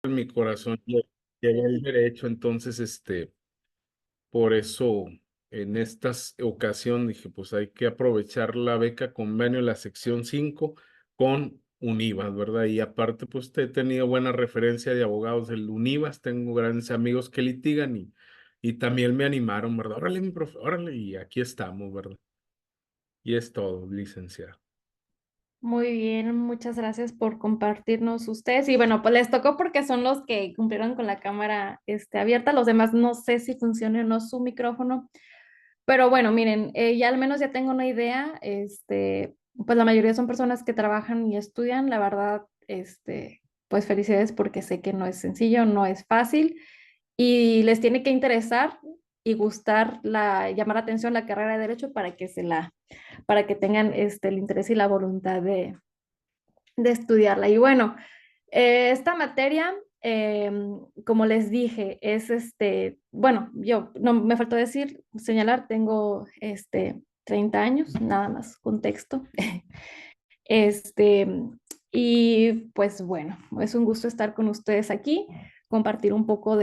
en mi corazón lleva el derecho, entonces, por eso, en esta ocasión dije, pues hay que aprovechar la beca convenio, la sección 5 con Univas, ¿verdad? Y aparte, pues he tenido buena referencia de abogados del Univas, tengo grandes amigos que litigan y también me animaron, ¿verdad? Órale, mi profe, órale, y aquí estamos, ¿verdad? Y es todo, licenciado. Muy bien, muchas gracias por compartirnos ustedes. Y bueno, pues les tocó porque son los que cumplieron con la cámara abierta. Los demás no sé si funciona o no su micrófono. Pero bueno, miren, ya al menos ya tengo una idea. Pues la mayoría son personas que trabajan y estudian. La verdad, pues felicidades porque sé que no es sencillo, no es fácil y les tiene que interesar y gustar llamar la atención la carrera de derecho para que para que tengan el interés y la voluntad de estudiarla. Y bueno, esta materia, eh, como les dije, es bueno, yo no me faltó decir, señalar, tengo 30 años, nada más, contexto. Este, y pues bueno, es un gusto estar con ustedes aquí, compartir un poco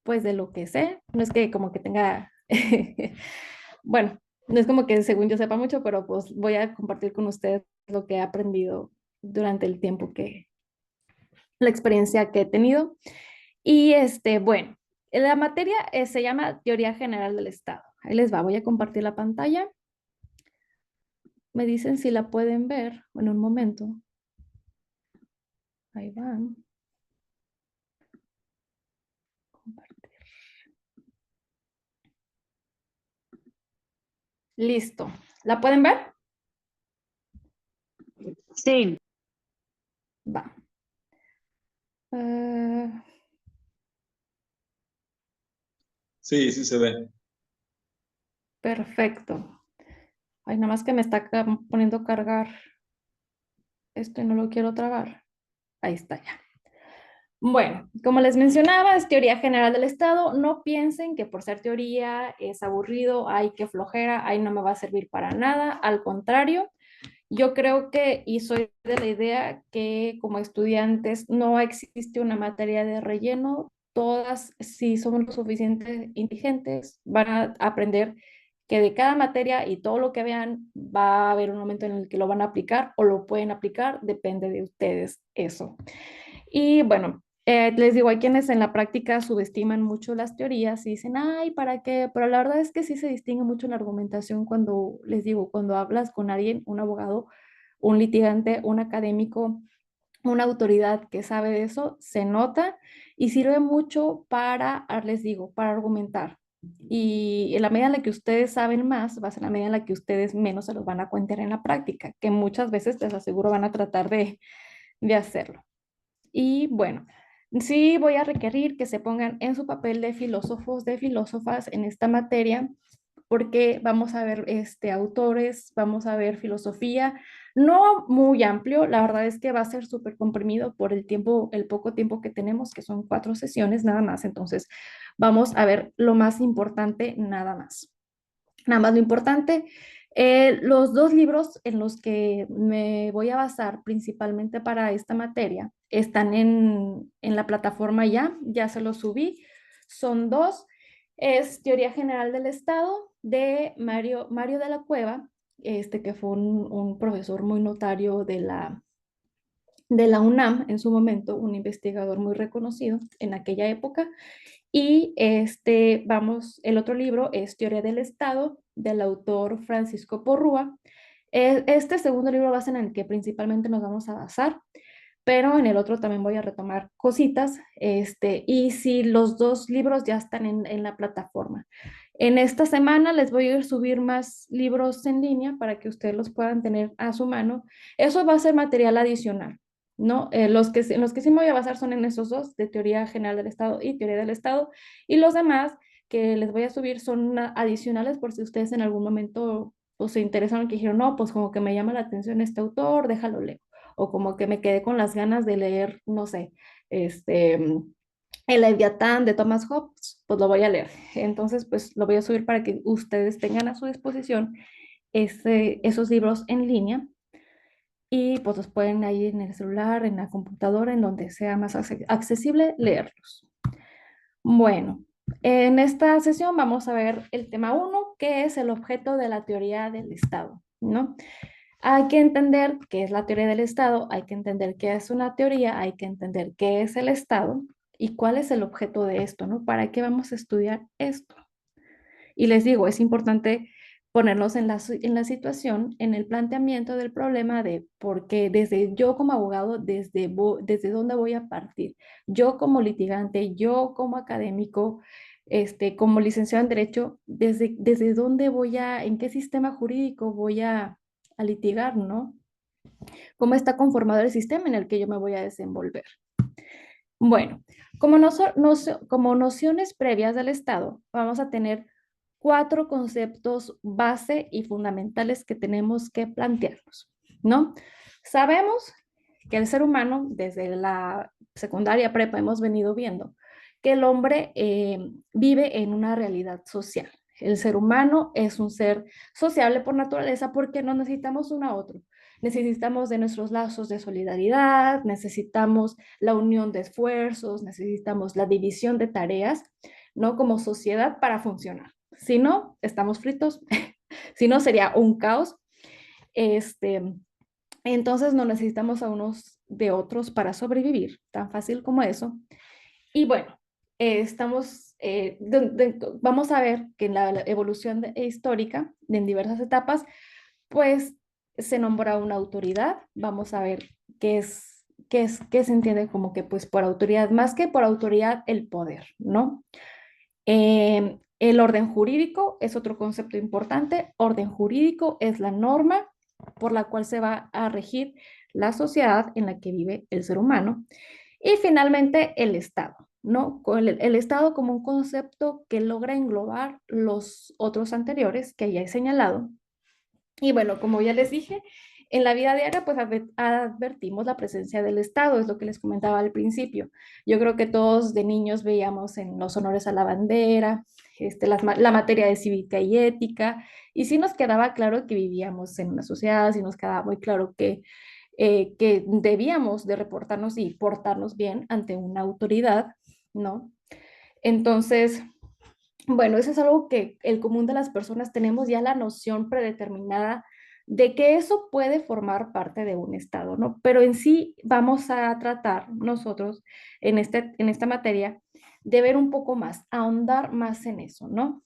pues de lo que sé. No es que como que tenga, bueno, no es como que según yo sepa mucho, pero pues voy a compartir con ustedes lo que he aprendido durante el tiempo la experiencia que he tenido. Y bueno, la materia se llama Teoría General del Estado. Ahí les va, voy a compartir la pantalla. Me dicen si la pueden ver en un momento. Ahí van. Listo. ¿La pueden ver? Sí, Va. Eh, Sí, sí se ve. perfecto. Ay, nada más que me está poniendo a cargar esto y no lo quiero trabar. Ahí está ya. Bueno, como les mencionaba, es teoría general del Estado. No piensen que por ser teoría es aburrido, ay, qué flojera, ay, no me va a servir para nada. Al contrario, yo creo que, y soy de la idea que como estudiantes no existe una materia de relleno. Todas, si somos lo suficientemente inteligentes, van a aprender que de cada materia y todo lo que vean va a haber un momento en el que lo van a aplicar o lo pueden aplicar, depende de ustedes eso. Y bueno, les digo, hay quienes en la práctica subestiman mucho las teorías y dicen, ay, ¿para qué? Pero la verdad es que sí se distingue mucho la argumentación cuando, les digo, cuando hablas con alguien, un abogado, un litigante, un académico, una autoridad que sabe de eso, se nota y sirve mucho para, les digo, para argumentar. Y en la medida en la que ustedes saben más, va a ser la medida en la que ustedes menos se los van a cuentar en la práctica, que muchas veces, les aseguro, van a tratar de hacerlo. Y bueno, sí voy a requerir que se pongan en su papel de filósofos, de filósofas en esta materia, porque vamos a ver autores, vamos a ver filosofía, no muy amplio, la verdad es que va a ser súper comprimido por el tiempo, el poco tiempo que tenemos, que son 4 sesiones nada más, entonces vamos a ver lo más importante nada más. Nada más lo importante. Los dos libros en los que me voy a basar principalmente para esta materia están en la plataforma ya se los subí. Son dos. Es Teoría General del Estado de Mario de la Cueva, que fue un profesor muy notario de la UNAM en su momento, un investigador muy reconocido en aquella época. Y el otro libro es Teoría del Estado, del autor Francisco Porrúa. Este segundo libro va a ser en el que principalmente nos vamos a basar, pero en el otro también voy a retomar cositas, y si los dos libros ya están en la plataforma. En esta semana les voy a subir más libros en línea para que ustedes los puedan tener a su mano. Eso va a ser material adicional, ¿no? Los que sí me voy a basar son en esos dos, de Teoría General del Estado y Teoría del Estado, y los demás que les voy a subir son adicionales por si ustedes en algún momento pues, se interesaron que dijeron, no, pues como que me llama la atención este autor, déjalo leer o como que me quedé con las ganas de leer, no sé, el Leviatán de Thomas Hobbes, pues lo voy a leer. Entonces, pues lo voy a subir para que ustedes tengan a su disposición esos libros en línea. y pues los pueden ahí en el celular, en la computadora, en donde sea más accesible leerlos. Bueno, en esta sesión vamos a ver el tema 1, que es el objeto de la teoría del Estado, ¿no? Hay que entender qué es la teoría del Estado, hay que entender qué es una teoría, hay que entender qué es el Estado y cuál es el objeto de esto, ¿no? ¿Para qué vamos a estudiar esto? Y les digo, es importante ponernos en la situación, en el planteamiento del problema de por qué desde yo como abogado, desde dónde voy a partir. Yo como litigante, yo como académico, como licenciado en Derecho, desde dónde voy en qué sistema jurídico voy a litigar, ¿no? ¿Cómo está conformado el sistema en el que yo me voy a desenvolver? Bueno, como nociones previas del Estado, vamos a tener 4 conceptos base y fundamentales que tenemos que plantearnos, ¿no? Sabemos que el ser humano, desde la secundaria prepa, hemos venido viendo que el hombre vive en una realidad social. El ser humano es un ser sociable por naturaleza porque no necesitamos uno a otro. Necesitamos de nuestros lazos de solidaridad, necesitamos la unión de esfuerzos, necesitamos la división de tareas, ¿no? Como sociedad para funcionar. Si no, estamos fritos. Si no, sería un caos. Este, entonces no necesitamos a unos de otros para sobrevivir, tan fácil como eso. Y bueno, vamos a ver que en la evolución histórica, en diversas etapas, pues se nombra una autoridad. Vamos a ver qué se entiende como que pues por autoridad, más que por autoridad, el poder, ¿no? El orden jurídico es otro concepto importante. Orden jurídico es la norma por la cual se va a regir la sociedad en la que vive el ser humano. Y finalmente el Estado, ¿no? El Estado como un concepto que logra englobar los otros anteriores que ya he señalado. Y bueno, como ya les dije, en la vida diaria pues advertimos la presencia del Estado, es lo que les comentaba al principio. Yo creo que todos de niños veíamos en los honores a la bandera, la materia de cívica y ética, y sí nos quedaba claro que vivíamos en una sociedad, sí nos quedaba muy claro que debíamos de reportarnos y portarnos bien ante una autoridad, ¿no? Entonces, bueno, eso es algo que el común de las personas tenemos ya la noción predeterminada de que eso puede formar parte de un estado, ¿no? Pero en sí vamos a tratar nosotros en esta materia de ver un poco más, ahondar más en eso, ¿no?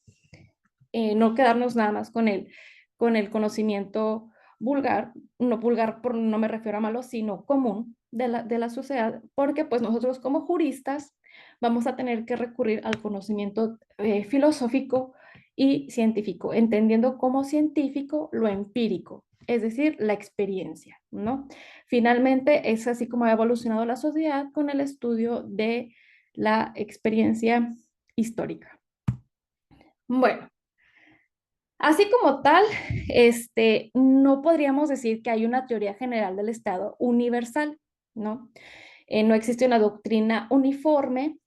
No quedarnos nada más con el conocimiento vulgar, no vulgar no me refiero a malo, sino común de la sociedad, porque pues nosotros como juristas vamos a tener que recurrir al conocimiento filosófico y científico, entendiendo como científico lo empírico, es decir, la experiencia, ¿no? Finalmente es así como ha evolucionado la sociedad con el estudio de la experiencia histórica. Bueno, así como tal, no podríamos decir que hay una teoría general del Estado universal, ¿no? No existe una doctrina uniforme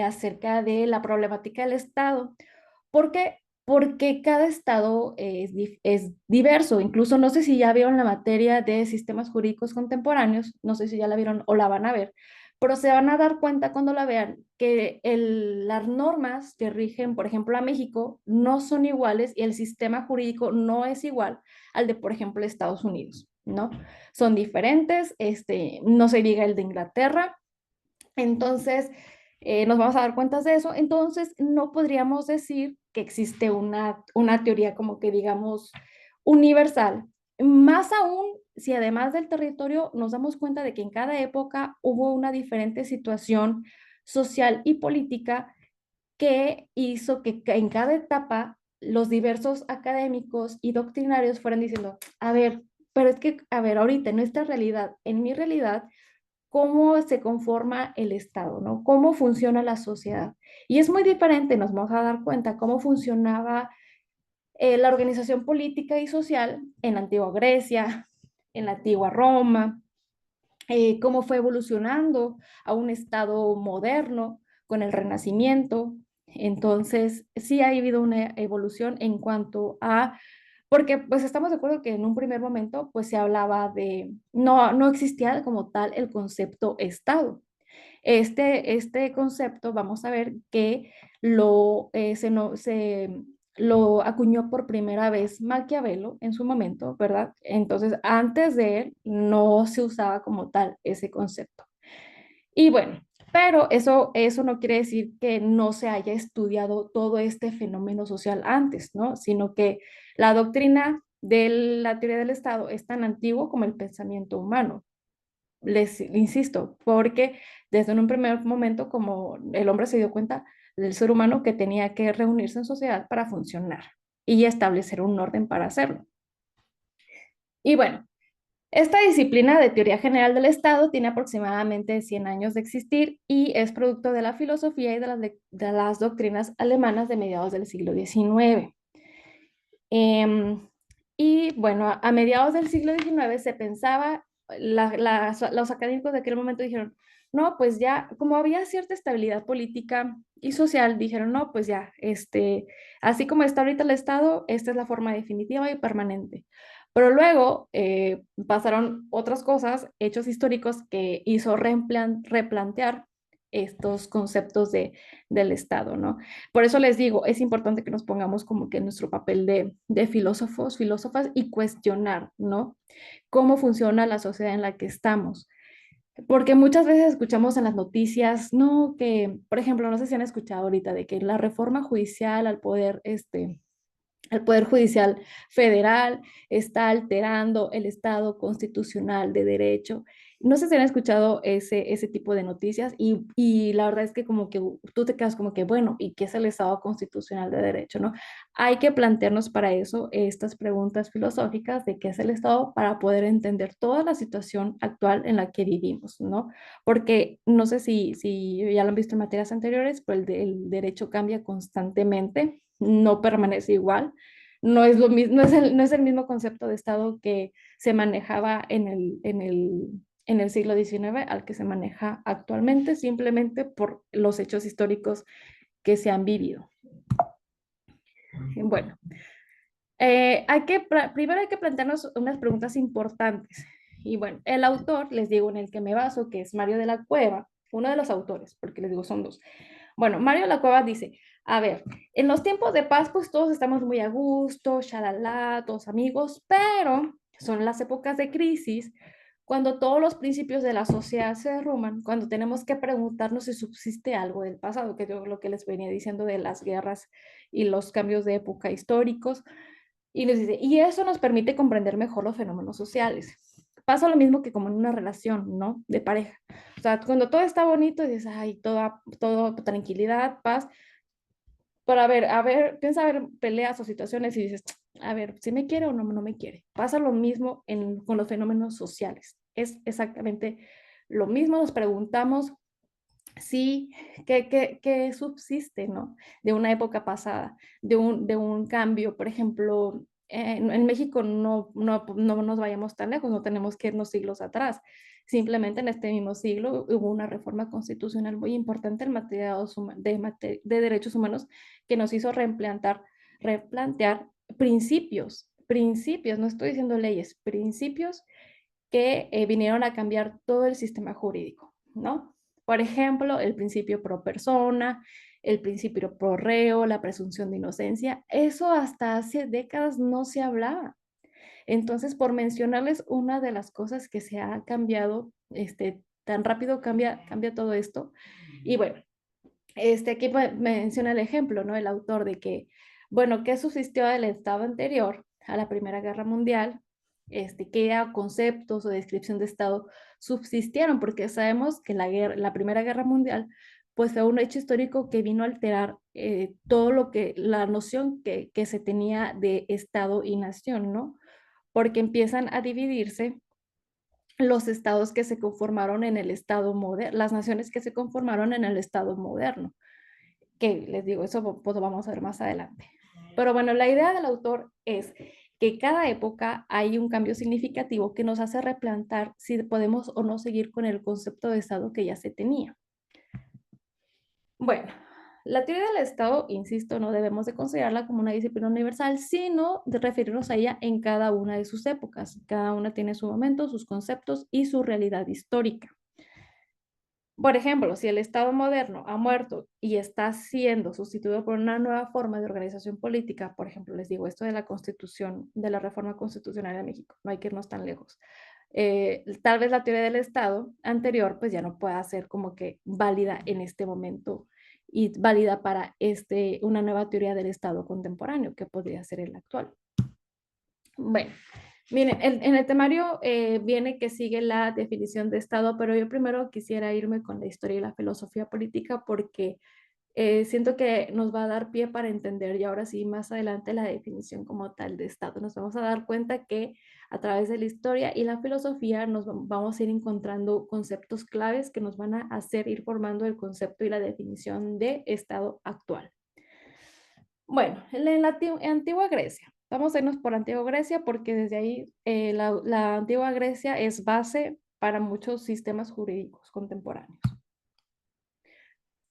acerca de la problemática del Estado. ¿Por qué? Porque cada Estado es diverso. Incluso no sé si ya vieron la materia de sistemas jurídicos contemporáneos, no sé si ya la vieron o la van a ver, pero se van a dar cuenta cuando la vean que las normas que rigen, por ejemplo, a México no son iguales y el sistema jurídico no es igual al de, por ejemplo, Estados Unidos, ¿no? Son diferentes, no se diga el de Inglaterra. Entonces, nos vamos a dar cuenta de eso. Entonces, no podríamos decir que existe una teoría como que digamos universal. Más aún, si además del territorio nos damos cuenta de que en cada época hubo una diferente situación social y política que hizo que en cada etapa los diversos académicos y doctrinarios fueran diciendo, a ver, pero es que, a ver, ahorita en nuestra realidad, en mi realidad, cómo se conforma el Estado, ¿no? Cómo funciona la sociedad. Y es muy diferente, nos vamos a dar cuenta cómo funcionaba la organización política y social en la antigua Grecia, en la antigua Roma, cómo fue evolucionando a un Estado moderno con el Renacimiento. Entonces, sí ha habido una evolución en cuanto a porque pues estamos de acuerdo que en un primer momento pues se hablaba de, no existía como tal el concepto Estado. Este concepto, vamos a ver que lo acuñó por primera vez Maquiavelo en su momento, ¿verdad? Entonces, antes de él no se usaba como tal ese concepto. Y bueno, pero eso no quiere decir que no se haya estudiado todo este fenómeno social antes, ¿no? Sino que la doctrina de la teoría del Estado es tan antiguo como el pensamiento humano. Les insisto, porque desde un primer momento, como el hombre se dio cuenta del ser humano que tenía que reunirse en sociedad para funcionar y establecer un orden para hacerlo. Y bueno, esta disciplina de teoría general del Estado tiene aproximadamente 100 años de existir y es producto de la filosofía y de las doctrinas alemanas de mediados del siglo XIX. Y bueno, a mediados del siglo XIX se pensaba, los académicos de aquel momento dijeron, no, pues ya, como había cierta estabilidad política y social, dijeron, no, pues ya, así como está ahorita el Estado, esta es la forma definitiva y permanente. Pero luego pasaron otras cosas, hechos históricos que hizo replantear estos conceptos del Estado, ¿no? Por eso les digo, es importante que nos pongamos como que en nuestro papel de filósofos, filósofas y cuestionar, ¿no? Cómo funciona la sociedad en la que estamos. Porque muchas veces escuchamos en las noticias, no, que, por ejemplo, no sé si han escuchado ahorita de que la reforma judicial el Poder Judicial Federal está alterando el Estado constitucional de derecho. No sé si han escuchado ese tipo de noticias y la verdad es que como que tú te quedas como que, bueno, ¿y qué es el Estado constitucional de derecho, no? Hay que plantearnos para eso estas preguntas filosóficas de qué es el Estado para poder entender toda la situación actual en la que vivimos, ¿no? Porque no sé si ya lo han visto en materias anteriores, pero el derecho cambia constantemente, no permanece igual. No es lo mismo, no es el mismo concepto de Estado que se manejaba en el siglo XIX al que se maneja actualmente, simplemente por los hechos históricos que se han vivido. Bueno, primero hay que plantearnos unas preguntas importantes. Y bueno, el autor, les digo, en el que me baso, que es Mario de la Cueva, uno de los autores, porque les digo, son dos. Bueno, Mario de la Cueva dice, a ver, en los tiempos de paz, pues todos estamos muy a gusto, shalala, todos amigos, pero son las épocas de crisis cuando todos los principios de la sociedad se derrumban, cuando tenemos que preguntarnos si subsiste algo del pasado, que yo lo que les venía diciendo de las guerras y los cambios de época históricos, y nos dice, y eso nos permite comprender mejor los fenómenos sociales. Pasa lo mismo que como en una relación, ¿no? De pareja. O sea, cuando todo está bonito, dices, ay, todo tranquilidad, paz. Pero a ver, piensa a ver peleas o situaciones y dices, a ver, si me quiere o no me quiere. Pasa lo mismo con los fenómenos sociales. Es exactamente lo mismo. Nos preguntamos si, qué subsiste, ¿no? De una época pasada, de un cambio. Por ejemplo, en México no nos vayamos tan lejos, no tenemos que irnos siglos atrás. Simplemente en este mismo siglo hubo una reforma constitucional muy importante en materia de derechos humanos que nos hizo replantear principios, no estoy diciendo leyes, principios que vinieron a cambiar todo el sistema jurídico, ¿no? Por ejemplo, el principio pro persona, el principio pro reo, la presunción de inocencia, eso hasta hace décadas no se hablaba. Entonces, por mencionarles una de las cosas que se ha cambiado, tan rápido cambia todo esto. Y bueno, aquí menciona el ejemplo, ¿no? El autor de que, bueno, ¿qué subsistió del estado anterior a la Primera Guerra Mundial? ¿Qué conceptos o descripción de estado subsistieron? Porque sabemos que la Primera Guerra Mundial, pues fue un hecho histórico que vino a alterar todo la noción que se tenía de estado y nación, ¿no? Porque empiezan a dividirse los estados que se conformaron en el estado moderno, las naciones que se conformaron en el estado moderno, que les digo, eso pues, lo vamos a ver más adelante. Pero bueno, la idea del autor es que cada época hay un cambio significativo que nos hace replantar si podemos o no seguir con el concepto de estado que ya se tenía. Bueno, la teoría del Estado, insisto, no debemos de considerarla como una disciplina universal, sino de referirnos a ella en cada una de sus épocas. Cada una tiene su momento, sus conceptos y su realidad histórica. Por ejemplo, si el Estado moderno ha muerto y está siendo sustituido por una nueva forma de organización política, por ejemplo, les digo esto de la Constitución, de la reforma constitucional de México, no hay que irnos tan lejos. Tal vez la teoría del Estado anterior pues ya no pueda ser como que válida en este momento y válida para una nueva teoría del Estado contemporáneo que podría ser el actual. Bueno, miren, en el temario viene que sigue la definición de Estado, pero yo primero quisiera irme con la historia y la filosofía política porque siento que nos va a dar pie para entender y ahora sí más adelante la definición como tal de Estado. Nos vamos a dar cuenta que a través de la historia y la filosofía nos vamos a ir encontrando conceptos claves que nos van a hacer ir formando el concepto y la definición de Estado actual. Bueno, en la antigua Grecia. Vamos a irnos por antigua Grecia porque desde ahí la antigua Grecia es base para muchos sistemas jurídicos contemporáneos.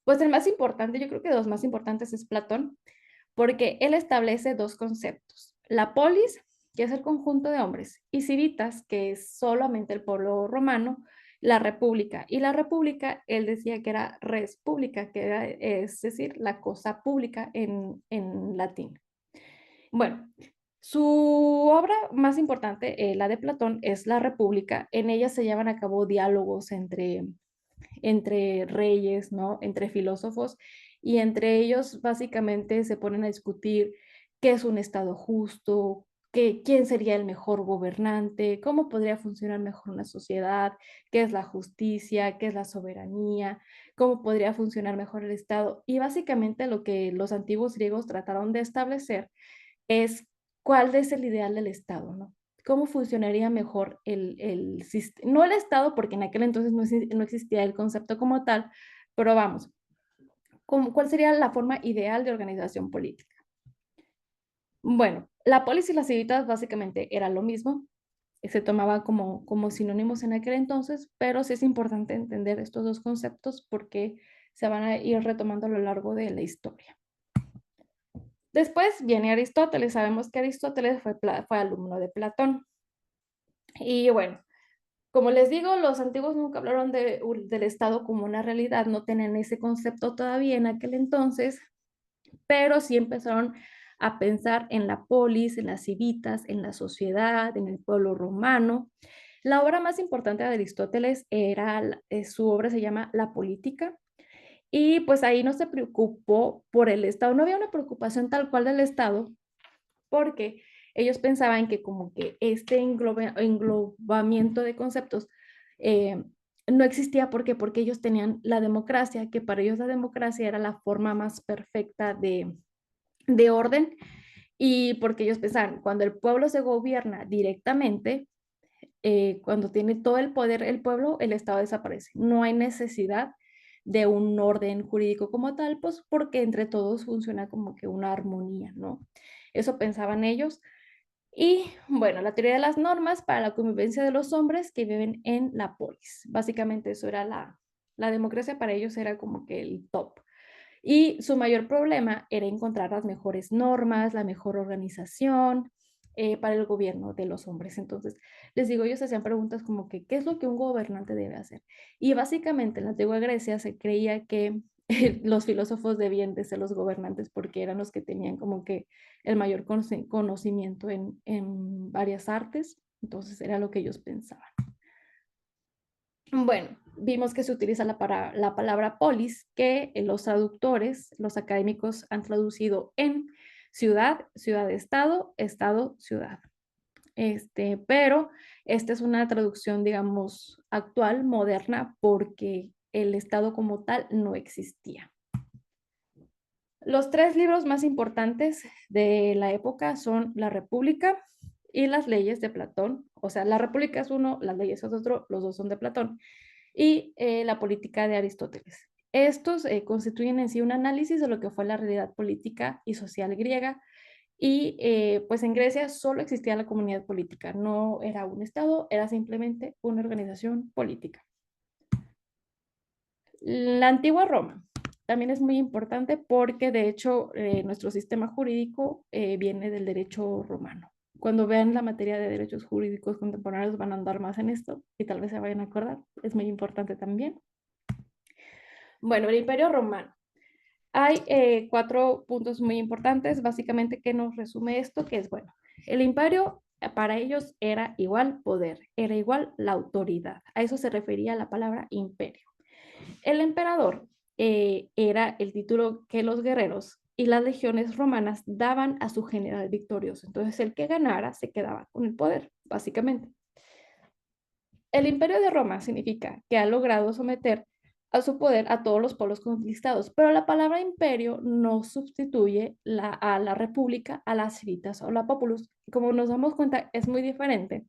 Pues el más importante, yo creo que de los más importantes es Platón, porque él establece dos conceptos. La polis, que es el conjunto de hombres, y civitas, que es solamente el pueblo romano, la república. Y la república, él decía que era res publica, que era, es decir, la cosa pública en latín. Bueno, su obra más importante, la de Platón, es La República. En ella se llevan a cabo diálogos entre reyes, ¿no? Entre filósofos, y entre ellos básicamente se ponen a discutir qué es un Estado justo, quién sería el mejor gobernante, cómo podría funcionar mejor una sociedad, qué es la justicia, qué es la soberanía, cómo podría funcionar mejor el Estado. Y básicamente lo que los antiguos griegos trataron de establecer es cuál es el ideal del Estado, ¿no? ¿Cómo funcionaría mejor el sistema? No el Estado, porque en aquel entonces no existía el concepto como tal, pero vamos, ¿cuál sería la forma ideal de organización política? Bueno, la polis y las civitas básicamente era lo mismo, se tomaba como sinónimos en aquel entonces, pero sí es importante entender estos dos conceptos porque se van a ir retomando a lo largo de la historia. Después viene Aristóteles. Sabemos que Aristóteles fue alumno de Platón. Y bueno, como les digo, los antiguos nunca hablaron del Estado como una realidad, no tenían ese concepto todavía en aquel entonces, pero sí empezaron a pensar en la polis, en las civitas, en la sociedad, en el pueblo romano. La obra más importante de Aristóteles su obra se llama La Política, y pues ahí no se preocupó por el Estado, no había una preocupación tal cual del Estado, porque ellos pensaban que como que este englobamiento de conceptos no existía. ¿Por qué? Porque ellos tenían la democracia, que para ellos la democracia era la forma más perfecta de orden, y porque ellos pensaban, cuando el pueblo se gobierna directamente, cuando tiene todo el poder el pueblo, el Estado desaparece. No hay necesidad de un orden jurídico como tal, pues porque entre todos funciona como que una armonía, ¿no? Eso pensaban ellos. Y bueno, la teoría de las normas para la convivencia de los hombres que viven en la polis. Básicamente eso era la democracia, para ellos era como que el top. Y su mayor problema era encontrar las mejores normas, la mejor organización para el gobierno de los hombres. Entonces, les digo, ellos hacían preguntas como que, ¿qué es lo que un gobernante debe hacer? Y básicamente en la antigua Grecia se creía que los filósofos debían de ser los gobernantes porque eran los que tenían como que el mayor conocimiento en varias artes. Entonces, era lo que ellos pensaban. Bueno, vimos que se utiliza la palabra polis, que los traductores, los académicos han traducido en ciudad, ciudad-estado, estado-ciudad. Pero esta es una traducción, digamos, actual, moderna, porque el Estado como tal no existía. Los tres libros más importantes de la época son La República y Las Leyes de Platón. O sea, La República es uno, Las Leyes es otro, los dos son de Platón. Y La Política de Aristóteles. Estos constituyen en sí un análisis de lo que fue la realidad política y social griega. Y pues en Grecia solo existía la comunidad política, no era un estado, era simplemente una organización política. La antigua Roma. también es muy importante porque de hecho nuestro sistema jurídico viene del derecho romano. Cuando vean la materia de derechos jurídicos contemporáneos van a andar más en esto y tal vez se vayan a acordar. Es muy importante también. Bueno, el Imperio Romano. Hay 4 puntos muy importantes, básicamente, que nos resume esto, que es, bueno, el imperio para ellos era igual poder, era igual la autoridad. A eso se refería la palabra imperio. El emperador era el título que los guerreros y las legiones romanas daban a su general victorioso. Entonces, el que ganara se quedaba con el poder, básicamente. El imperio de Roma significa que ha logrado someter a su poder a todos los pueblos conquistados, pero la palabra imperio no sustituye a la república, a las civitas o la populus. Como nos damos cuenta, es muy diferente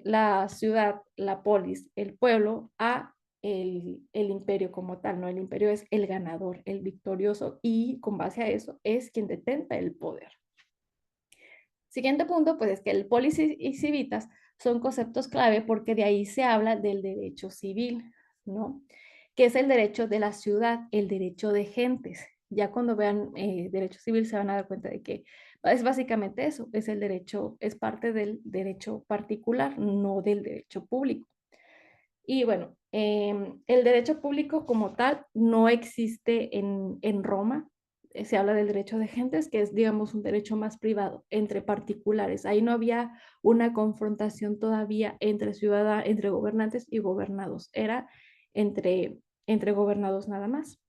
la ciudad, la polis, el pueblo, a el imperio como tal, ¿no? El imperio es el ganador, el victorioso, y con base a eso es quien detenta el poder. Siguiente punto, pues es que el polis y civitas son conceptos clave porque de ahí se habla del derecho civil, ¿no? Que es el derecho de la ciudad, el derecho de gentes. Ya cuando vean derecho civil se van a dar cuenta de que es básicamente eso, es el derecho, es parte del derecho particular, no del derecho público. Y bueno, el derecho público como tal no existe en Roma. Se habla del derecho de gentes, que es, digamos, un derecho más privado, entre particulares. Ahí no había una confrontación todavía entre ciudadanos, entre gobernantes y gobernados. Era entre gobernados nada más.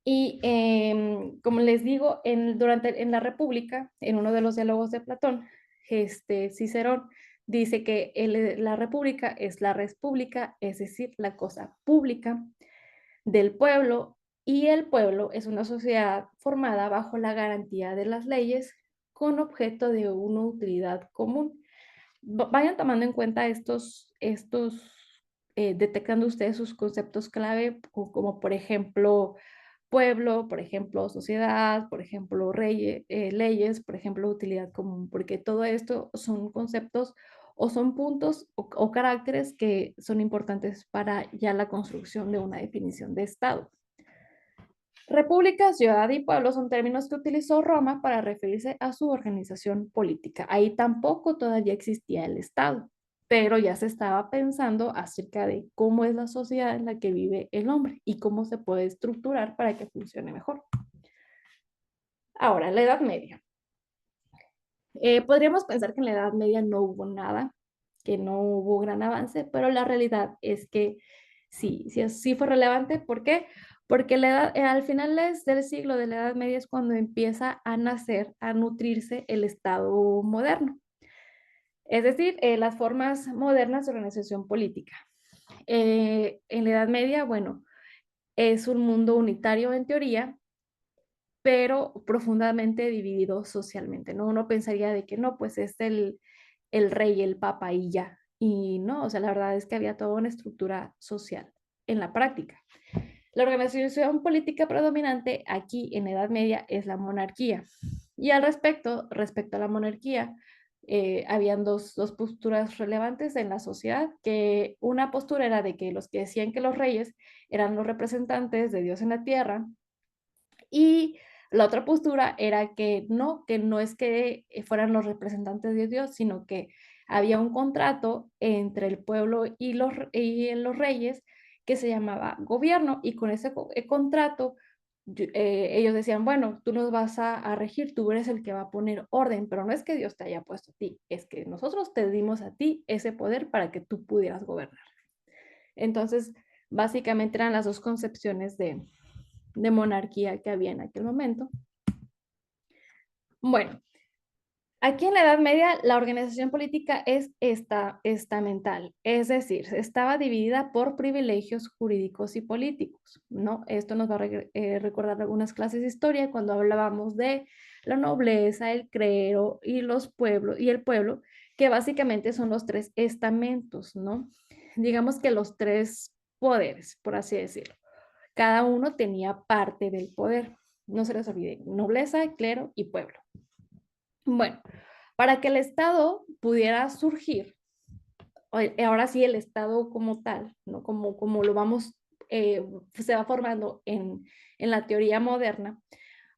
Y como les digo, en la República, en uno de los diálogos de Platón, Cicerón dice que la República es la res pública, es decir, la cosa pública del pueblo, y el pueblo es una sociedad formada bajo la garantía de las leyes con objeto de una utilidad común. Vayan tomando en cuenta detectando ustedes sus conceptos clave, como por ejemplo pueblo, por ejemplo, sociedad, por ejemplo, leyes, por ejemplo, utilidad común, porque todo esto son conceptos o son puntos o caracteres que son importantes para ya la construcción de una definición de Estado. República, ciudad y pueblo son términos que utilizó Roma para referirse a su organización política. Ahí tampoco todavía existía el Estado, pero ya se estaba pensando acerca de cómo es la sociedad en la que vive el hombre y cómo se puede estructurar para que funcione mejor. Ahora, la Edad Media. Podríamos pensar que en la Edad Media no hubo nada, que no hubo gran avance, pero la realidad es que sí fue relevante. ¿Por qué? Porque al final del siglo de la Edad Media es cuando empieza a nacer, a nutrirse el Estado moderno. Es decir, las formas modernas de organización política. En la Edad Media, bueno, es un mundo unitario en teoría, pero profundamente dividido socialmente, ¿no? Uno pensaría de que no, pues es el rey, el papa y ya. Y no, o sea, la verdad es que había toda una estructura social en la práctica. La organización política predominante aquí en Edad Media es la monarquía. Y respecto a la monarquía, habían dos posturas relevantes en la sociedad, que una postura era de que los que decían que los reyes eran los representantes de Dios en la tierra, y la otra postura era que no es que fueran los representantes de Dios, sino que había un contrato entre el pueblo y los reyes que se llamaba gobierno, y con ese contrato ellos decían, bueno, tú nos vas a regir, tú eres el que va a poner orden, pero no es que Dios te haya puesto a ti, es que nosotros te dimos a ti ese poder para que tú pudieras gobernar. Entonces, básicamente eran las dos concepciones de monarquía que había en aquel momento. Bueno, aquí en la Edad Media la organización política es estamental, es decir, estaba dividida por privilegios jurídicos y políticos, ¿no? Esto nos va a recordar algunas clases de historia cuando hablábamos de la nobleza, el clero y los pueblos y el pueblo, que básicamente son los 3 estamentos, ¿no? Digamos que los 3 poderes, por así decirlo. Cada uno tenía parte del poder. No se les olvide, nobleza, clero y pueblo. Bueno, para que el Estado pudiera surgir ahora sí el Estado como tal, ¿no? Como lo vamos, se va formando en la teoría moderna.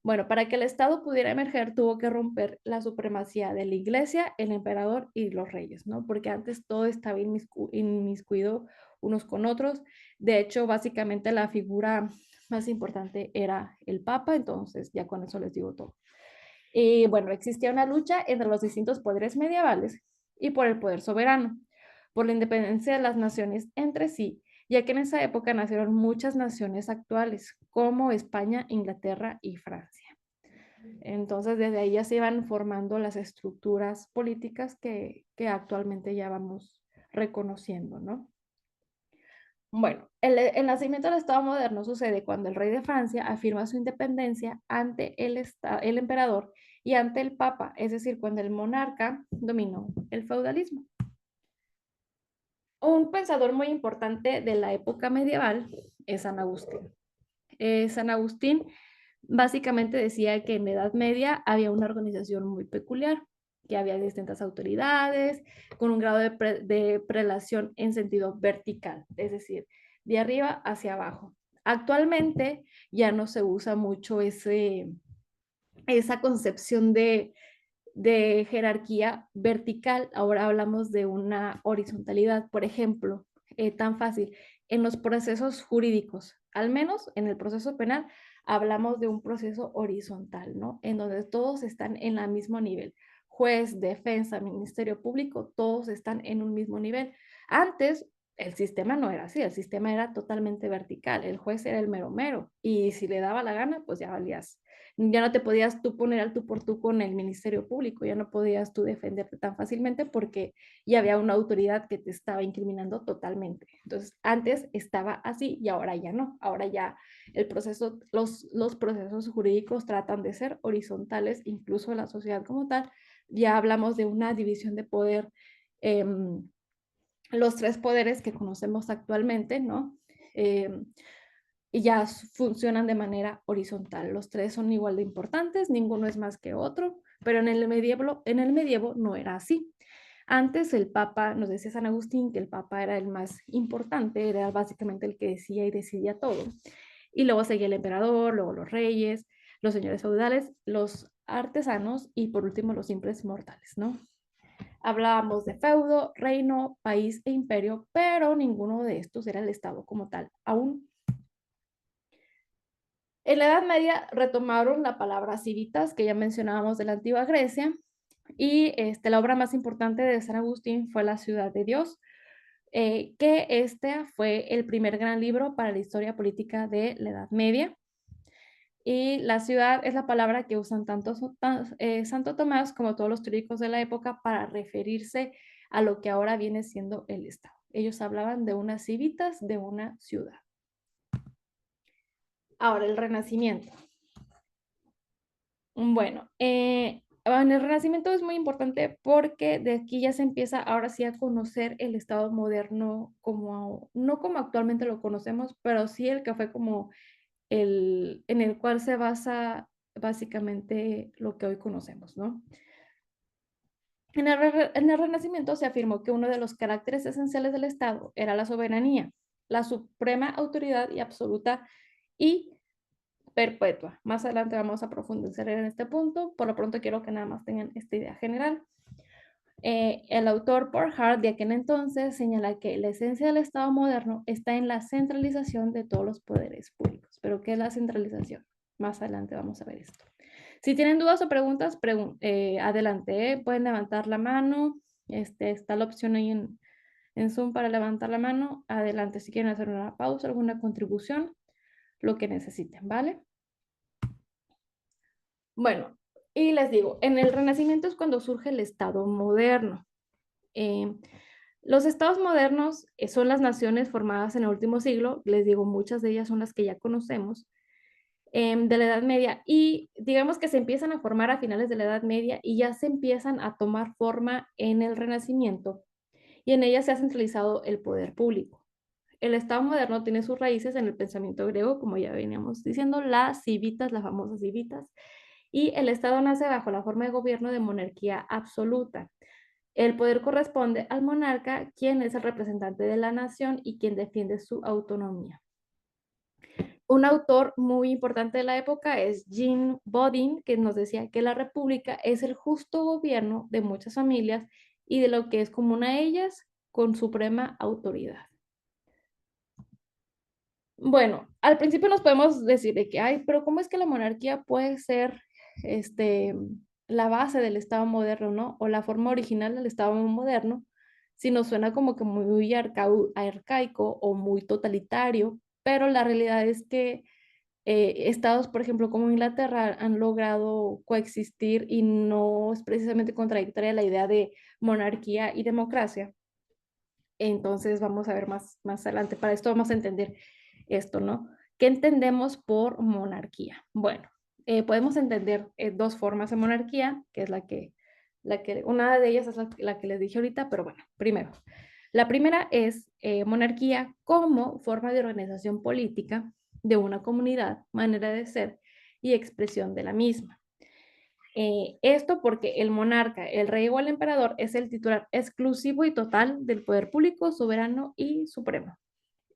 Bueno, para que el Estado pudiera emerger, tuvo que romper la supremacía de la Iglesia, el emperador y los reyes, ¿no? Porque antes todo estaba inmiscuido unos con otros. De hecho, básicamente la figura más importante era el Papa, entonces ya con eso les digo todo. Y bueno, existía una lucha entre los distintos poderes medievales y por el poder soberano, por la independencia de las naciones entre sí, ya que en esa época nacieron muchas naciones actuales, como España, Inglaterra y Francia. Entonces, desde ahí ya se iban formando las estructuras políticas que actualmente ya vamos reconociendo, ¿no? Bueno, el nacimiento del Estado moderno sucede cuando el rey de Francia afirma su independencia ante el emperador y ante el papa, es decir, cuando el monarca dominó el feudalismo. Un pensador muy importante de la época medieval es San Agustín. San Agustín básicamente decía que en la Edad Media había una organización muy peculiar, que había distintas autoridades con un grado de prelación en sentido vertical, es decir, de arriba hacia abajo. Actualmente ya no se usa mucho esa concepción de jerarquía vertical, ahora hablamos de una horizontalidad. Por ejemplo, tan fácil, en los procesos jurídicos, al menos en el proceso penal, hablamos de un proceso horizontal, ¿no? En donde todos están en el mismo nivel. Juez, defensa, ministerio público, todos están en un mismo nivel. Antes, el sistema no era así, el sistema era totalmente vertical. El juez era el mero mero y si le daba la gana, pues ya valías, ya no te podías tú poner al tú por tú con el Ministerio Público, ya no podías tú defenderte tan fácilmente porque ya había una autoridad que te estaba incriminando totalmente. Entonces, antes estaba así y ahora ya no. Ahora ya el proceso, los procesos jurídicos tratan de ser horizontales, incluso en la sociedad como tal. Ya hablamos de una división de poder, los tres poderes que conocemos actualmente, ¿no? Y ya funcionan de manera horizontal. Los tres son igual de importantes, ninguno es más que otro, pero en el medievo no era así. Antes el Papa, nos decía San Agustín, que el Papa era el más importante, era básicamente el que decía y decidía todo. Y luego seguía el emperador, luego los reyes, los señores feudales, los artesanos y por último los simples mortales, ¿no? Hablábamos de feudo, reino, país e imperio, pero ninguno de estos era el Estado como tal. Aún en la Edad Media retomaron la palabra civitas, que ya mencionábamos de la antigua Grecia, y la obra más importante de San Agustín fue La Ciudad de Dios, que este fue el primer gran libro para la historia política de la Edad Media. Y la ciudad es la palabra que usan tanto Santo Tomás como todos los teóricos de la época para referirse a lo que ahora viene siendo el Estado. Ellos hablaban de unas civitas, de una ciudad. Ahora, el Renacimiento. Bueno, en el Renacimiento es muy importante porque de aquí ya se empieza ahora sí a conocer el Estado moderno como, no como actualmente lo conocemos, pero sí el que fue como en el cual se basa básicamente lo que hoy conocemos, ¿no? En el Renacimiento se afirmó que uno de los caracteres esenciales del Estado era la soberanía, la suprema autoridad y absoluta y perpetua. Más adelante vamos a profundizar en este punto. Por lo pronto quiero que nada más tengan esta idea general. El autor Paul Hart de aquel entonces señala que la esencia del Estado moderno está en la centralización de todos los poderes públicos. ¿Pero qué es la centralización? Más adelante vamos a ver esto. Si tienen dudas o preguntas, adelante, pueden levantar la mano. Está la opción ahí en Zoom para levantar la mano. Adelante, si quieren hacer una pausa, alguna contribución, lo que necesiten, ¿vale? Bueno, y les digo, en el Renacimiento es cuando surge el Estado moderno. Eh, los estados modernos son las naciones formadas en el último siglo, les digo, muchas de ellas son las que ya conocemos, de la Edad Media, y digamos que se empiezan a formar a finales de la Edad Media y ya se empiezan a tomar forma en el Renacimiento, y en ellas se ha centralizado el poder público. El Estado moderno tiene sus raíces en el pensamiento griego, como ya veníamos diciendo, las civitas, las famosas civitas, y el Estado nace bajo la forma de gobierno de monarquía absoluta. El poder corresponde al monarca, quien es el representante de la nación y quien defiende su autonomía. Un autor muy importante de la época es Jean Bodin, que nos decía que la república es el justo gobierno de muchas familias y de lo que es común a ellas con suprema autoridad. Bueno, al principio nos podemos decir de que, ay, pero ¿cómo es que la monarquía puede ser la base del Estado moderno, ¿no? O la forma original del Estado moderno, si nos suena como que muy arcaico o muy totalitario, pero la realidad es que estados, por ejemplo, como Inglaterra, han logrado coexistir y no es precisamente contradictoria la idea de monarquía y democracia. Entonces vamos a ver más adelante. Para esto vamos a entender esto, ¿no? ¿Qué entendemos por monarquía? Bueno, podemos entender dos formas de monarquía, que es una de ellas es la que les dije ahorita, pero bueno, primero. La primera es monarquía como forma de organización política de una comunidad, manera de ser y expresión de la misma. Esto porque el monarca, el rey o el emperador es el titular exclusivo y total del poder público, soberano y supremo.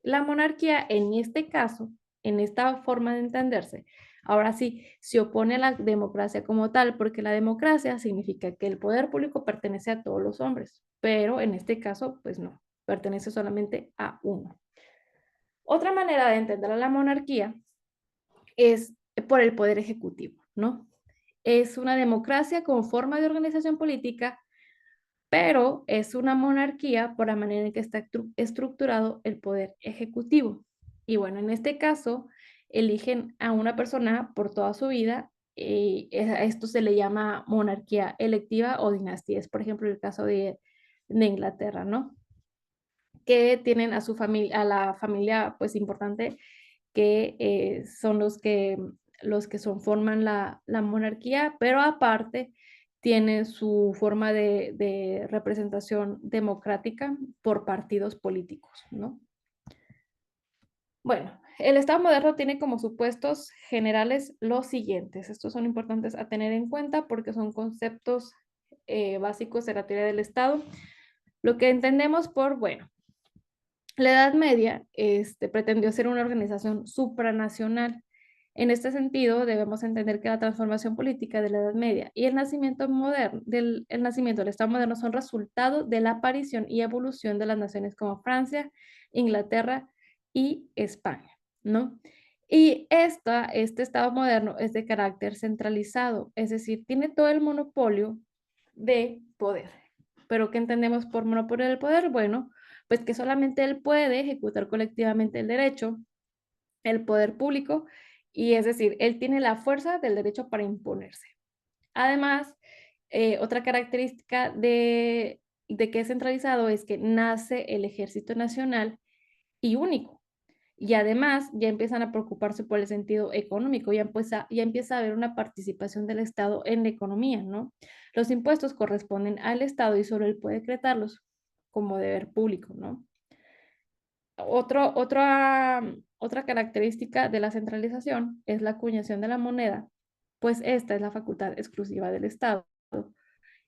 La monarquía, en este caso, en esta forma de entenderse, ahora sí, se opone a la democracia como tal, porque la democracia significa que el poder público pertenece a todos los hombres, pero en este caso, pues no, pertenece solamente a uno. Otra manera de entender a la monarquía es por el poder ejecutivo, ¿no? Es una democracia como forma de organización política, pero es una monarquía por la manera en que está estructurado el poder ejecutivo. Y bueno, en este caso, eligen a una persona por toda su vida. A esto se le llama monarquía electiva o dinastía. Es, por ejemplo, el caso de Inglaterra, ¿no? Que tienen a su familia, a la familia, pues importante, que son los que forman la monarquía, pero aparte tienen su forma de representación democrática por partidos políticos, ¿no? Bueno, el Estado moderno tiene como supuestos generales los siguientes. Estos son importantes a tener en cuenta porque son conceptos básicos de la teoría del Estado. Lo que entendemos por, bueno, la Edad Media pretendió ser una organización supranacional. En este sentido, debemos entender que la transformación política de la Edad Media y el nacimiento el nacimiento del Estado moderno son resultado de la aparición y evolución de las naciones como Francia, Inglaterra y España, ¿no? Y este Estado moderno es de carácter centralizado, es decir, tiene todo el monopolio de poder. ¿Pero qué entendemos por monopolio del poder? Bueno, pues que solamente él puede ejecutar colectivamente el derecho, el poder público, y es decir, él tiene la fuerza del derecho para imponerse. Además, otra característica de que es centralizado es que nace el ejército nacional y único. Y además ya empiezan a preocuparse por el sentido económico, ya empieza a haber una participación del Estado en la economía, ¿no? Los impuestos corresponden al Estado y solo él puede decretarlos como deber público, ¿no? Otra característica de la centralización es la acuñación de la moneda, pues esta es la facultad exclusiva del Estado.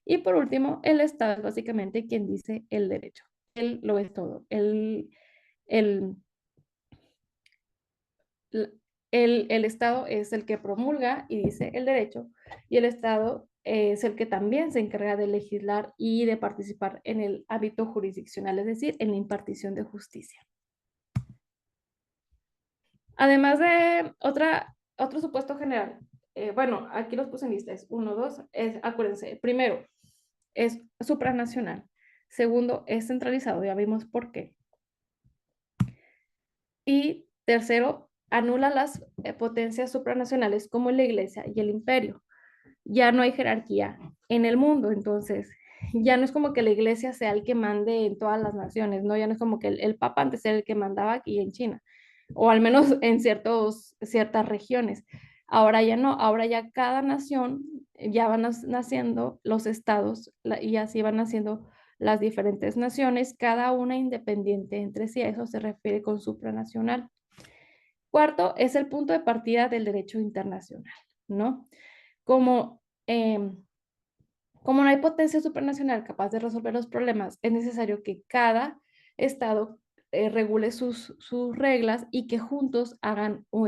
Y por último, el Estado es básicamente quien dice el derecho. Él lo es todo. El, el Estado es el que promulga y dice el derecho, y el Estado es el que también se encarga de legislar y de participar en el ámbito jurisdiccional, es decir, en la impartición de justicia. Además de otro supuesto general, bueno, aquí los puse en lista, es uno, dos, acuérdense, primero, es supranacional, segundo, es centralizado, ya vimos por qué, y tercero, anula las potencias supranacionales como la iglesia y el imperio. Ya no hay jerarquía en el mundo, entonces ya no es como que la iglesia sea el que mande en todas las naciones, ¿no? Ya no es como que el papa antes era el que mandaba aquí en China, o al menos en ciertas regiones. Ahora ya no, ahora ya cada nación ya van naciendo los estados y así van naciendo las diferentes naciones, cada una independiente entre sí, a eso se refiere con supranacional. Cuarto, es el punto de partida del derecho internacional, ¿no? Como Como no hay potencia supranacional capaz de resolver los problemas, es necesario que cada estado regule sus reglas y que juntos hagan o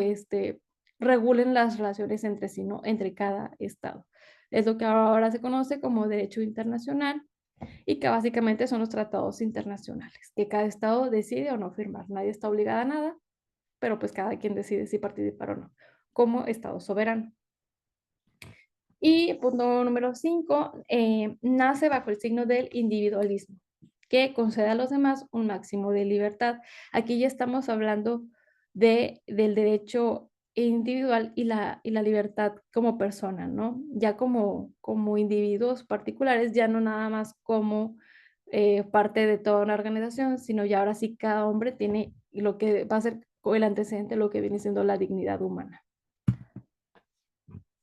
regulen las relaciones entre sí, ¿no? Entre cada estado. Es lo que ahora se conoce como derecho internacional y que básicamente son los tratados internacionales, que cada estado decide o no firmar. Nadie está obligado a nada, pero pues cada quien decide si participar o no, como estado soberano. Y punto número 5, nace bajo el signo del individualismo, que concede a los demás un máximo de libertad. Aquí ya estamos hablando del derecho individual y la libertad como persona, ¿no? Ya como individuos particulares, ya no nada más como parte de toda una organización, sino ya ahora sí cada hombre tiene lo que va a ser el antecedente, lo que viene siendo la dignidad humana.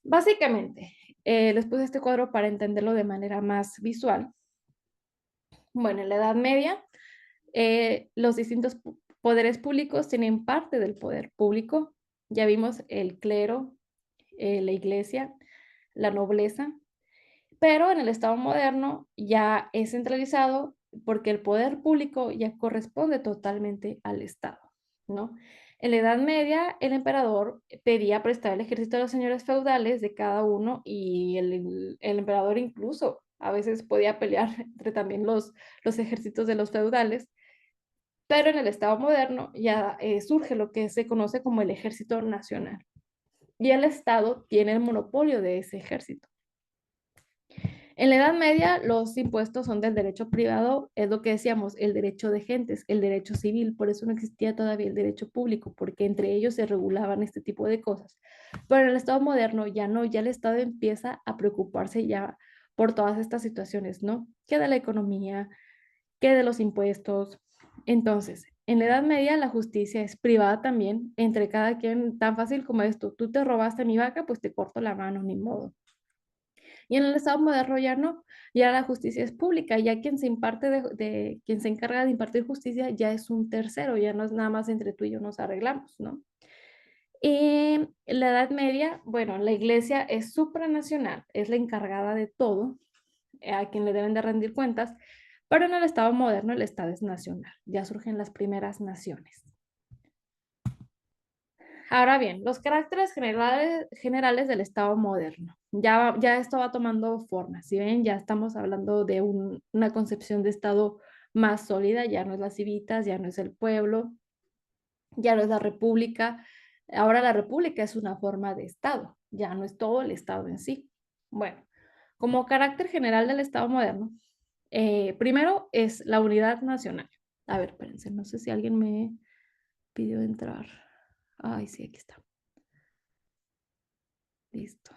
Básicamente, les puse este cuadro para entenderlo de manera más visual. Bueno, en la Edad Media, los distintos poderes públicos tienen parte del poder público. Ya vimos el clero, la iglesia, la nobleza, pero en el Estado moderno ya es centralizado porque el poder público ya corresponde totalmente al Estado, ¿no? En la Edad Media, el emperador pedía prestar el ejército a los señores feudales de cada uno y el emperador incluso a veces podía pelear entre también los ejércitos de los feudales, pero en el Estado moderno ya surge lo que se conoce como el ejército nacional y el Estado tiene el monopolio de ese ejército. En la Edad Media, los impuestos son del derecho privado, es lo que decíamos, el derecho de gentes, el derecho civil, por eso no existía todavía el derecho público, porque entre ellos se regulaban este tipo de cosas. Pero en el Estado moderno ya no, ya el Estado empieza a preocuparse ya por todas estas situaciones, ¿no? ¿Qué de la economía? ¿Qué de los impuestos? Entonces, en la Edad Media la justicia es privada también, entre cada quien, tan fácil como esto, tú te robaste mi vaca, pues te corto la mano, ni modo. Y en el Estado moderno ya no, ya la justicia es pública, ya quien se imparte quien se encarga de impartir justicia ya es un tercero, ya no es nada más entre tú y yo nos arreglamos, ¿no? Y en la Edad Media, bueno, la iglesia es supranacional, es la encargada de todo, a quien le deben de rendir cuentas, pero en el Estado moderno el Estado es nacional, ya surgen las primeras naciones. Ahora bien, los caracteres generales del Estado moderno. Ya esto va tomando forma. Si ven, ya estamos hablando de una concepción de Estado más sólida. Ya no es las civitas, ya no es el pueblo, ya no es la república. Ahora la república es una forma de Estado, ya no es todo el Estado en sí. Bueno, como carácter general del Estado moderno, primero es la unidad nacional. A ver, espérense, no sé si alguien me pidió entrar. Ay, sí, aquí está. Listo.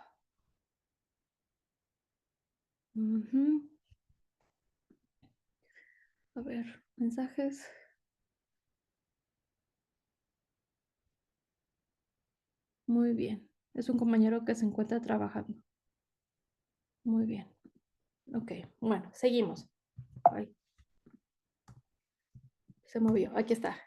Ujú. A ver, mensajes. Muy bien. Es un compañero que se encuentra trabajando. Muy bien. Ok, bueno, seguimos. Ay, se movió. Aquí está.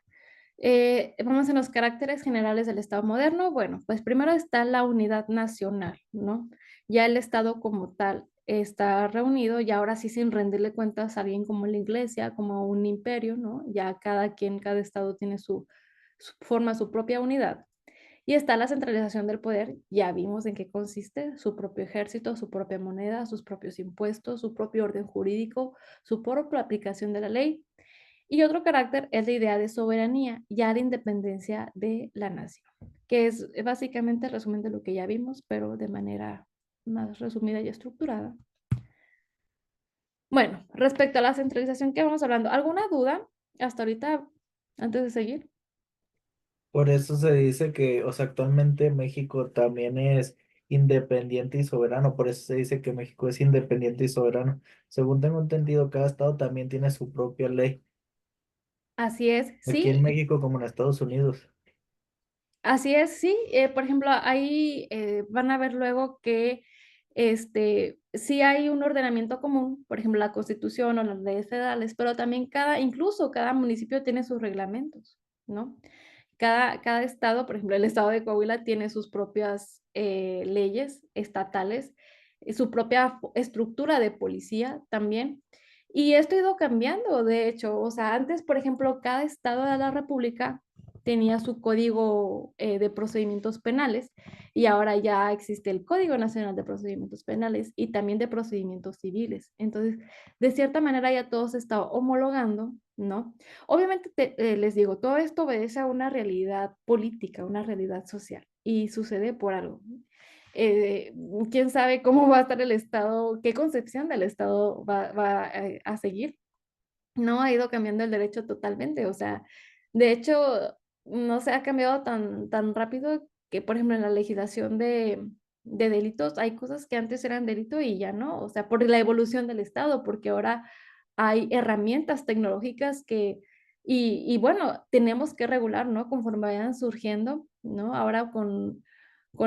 Vamos a los caracteres generales del Estado moderno. Bueno, pues primero está la unidad nacional, ¿no? Ya el Estado como tal está reunido y ahora sí sin rendirle cuentas a alguien como la iglesia, como un imperio, ¿no? Ya cada Estado tiene forma su propia unidad. Y está la centralización del poder, ya vimos en qué consiste, su propio ejército, su propia moneda, sus propios impuestos, su propio orden jurídico, su propia aplicación de la ley. Y otro carácter es la idea de soberanía, ya la independencia de la nación, que es básicamente el resumen de lo que ya vimos, pero de manera más resumida y estructurada. Bueno, respecto a la centralización que vamos hablando, ¿alguna duda hasta ahorita antes de seguir? Por eso se dice que, o sea, actualmente México también es independiente y soberano, por eso se dice que México es independiente y soberano. Según tengo entendido, cada estado también tiene su propia ley, Así es, aquí en sí. México como en Estados Unidos. Así es, sí. Por ejemplo, ahí van a ver luego que sí hay un ordenamiento común, por ejemplo, la Constitución o las leyes federales, pero también incluso cada municipio tiene sus reglamentos, ¿no? Cada estado, por ejemplo, el estado de Coahuila tiene sus propias leyes estatales su propia estructura de policía también. Y esto ha ido cambiando, de hecho, o sea, antes, por ejemplo, cada estado de la República tenía su código de procedimientos penales y ahora ya existe el Código Nacional de Procedimientos Penales y también de procedimientos civiles. Entonces, de cierta manera ya todo se está homologando, ¿no? Obviamente, les digo, todo esto obedece a una realidad política, una realidad social y sucede por algo. eh, quién sabe cómo va a estar el Estado, qué concepción del Estado va a seguir. No ha ido cambiando el derecho totalmente, o sea, de hecho, no se ha cambiado tan rápido que, por ejemplo, en la legislación de delitos hay cosas que antes eran delito y ya no, o sea, por la evolución del Estado, porque ahora hay herramientas tecnológicas y bueno, tenemos que regular, ¿no? Conforme vayan surgiendo, ¿no? Ahora con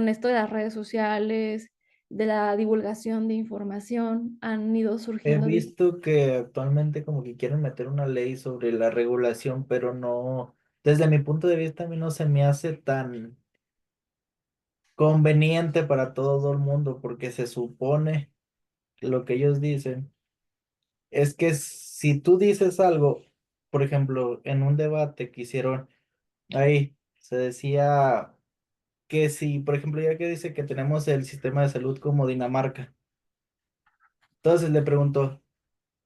esto de las redes sociales, de la divulgación de información, han ido He surgiendo. visto que actualmente como que quieren meter una ley sobre la regulación, pero no, desde mi punto de vista a mí no se me hace tan conveniente para todo el mundo, porque se supone que lo que ellos dicen es que si tú dices algo, por ejemplo, en un debate que hicieron ahí, se decía que si, por ejemplo, ya que dice que tenemos el sistema de salud como Dinamarca, entonces le pregunto,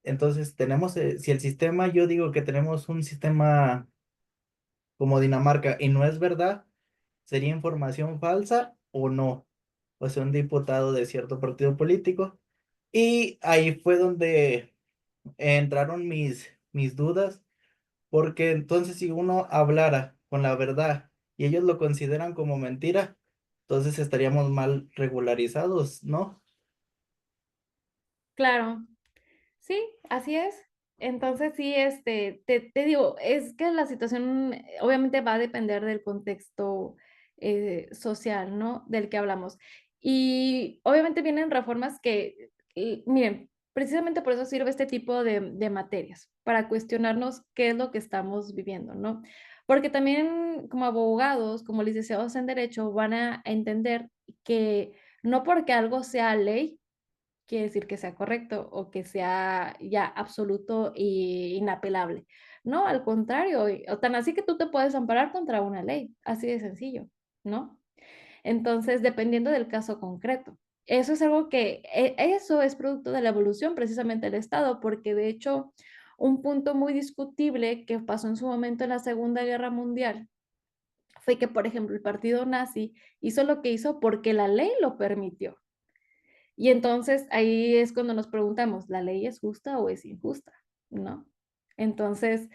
entonces tenemos, si el sistema, yo digo que tenemos un sistema como Dinamarca y no es verdad, ¿sería información falsa o no? O sea, un diputado de cierto partido político. Y ahí fue donde entraron mis dudas, porque entonces si uno hablara con la verdad y ellos lo consideran como mentira, entonces estaríamos mal regularizados, ¿no? Claro, sí, así es. Entonces, sí, te digo, es que la situación obviamente va a depender del contexto social, ¿no? Del que hablamos. Y obviamente vienen reformas que, miren, precisamente por eso sirve este tipo de materias, para cuestionarnos qué es lo que estamos viviendo, ¿no? Porque también como abogados, como licenciados en Derecho, van a entender que no porque algo sea ley, quiere decir que sea correcto o que sea ya absoluto e inapelable. No, al contrario, o tan así que tú te puedes amparar contra una ley, así de sencillo, ¿no? Entonces, dependiendo del caso concreto. Eso es algo que, eso es producto de la evolución precisamente del Estado, porque de hecho, un punto muy discutible que pasó en su momento en la Segunda Guerra Mundial fue que, por ejemplo, el partido nazi hizo lo que hizo porque la ley lo permitió. Y entonces ahí es cuando nos preguntamos, ¿la ley es justa o es injusta? ¿No? Entonces,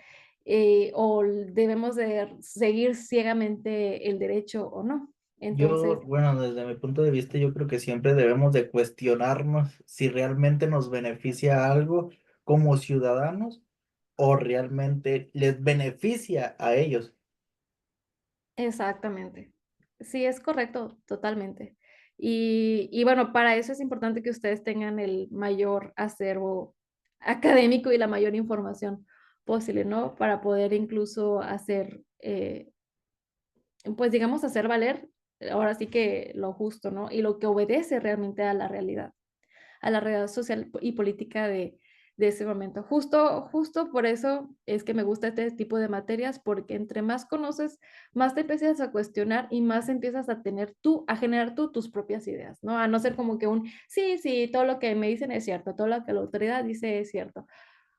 o debemos de seguir ciegamente el derecho o no. Entonces, Yo, bueno, desde mi punto de vista, yo creo que siempre debemos de cuestionarnos si realmente nos beneficia algo como ciudadanos o realmente les beneficia a ellos. exactamente. Sí, es correcto, totalmente. Y bueno, para eso es importante que ustedes tengan el mayor acervo académico y la mayor información posible, ¿no? Para poder incluso hacer pues digamos, hacer valer ahora sí que lo justo, ¿no? Y lo que obedece realmente a la realidad social y política de ese momento. Justo por eso es que me gusta este tipo de materias, porque entre más conoces, más te empiezas a cuestionar y más empiezas a tener tú, a generar tú tus propias ideas, ¿no? A no ser como que sí, todo lo que me dicen es cierto, todo lo que la autoridad dice es cierto.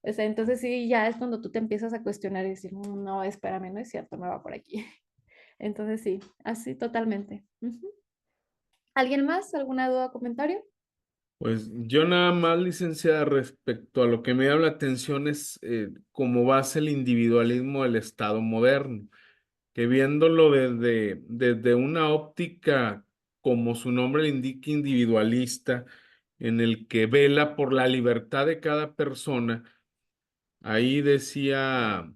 O sea, entonces sí, ya es cuando tú te empiezas a cuestionar y decir, no, espérame, no es cierto, me va por aquí". Entonces sí, así totalmente. Ujú. ¿Alguien más? ¿Alguna duda o comentario? Pues yo nada más, licenciada, respecto a lo que me llama la atención es cómo base el individualismo del Estado moderno, que viéndolo desde una óptica, como su nombre le indica, individualista, en el que vela por la libertad de cada persona, ahí decía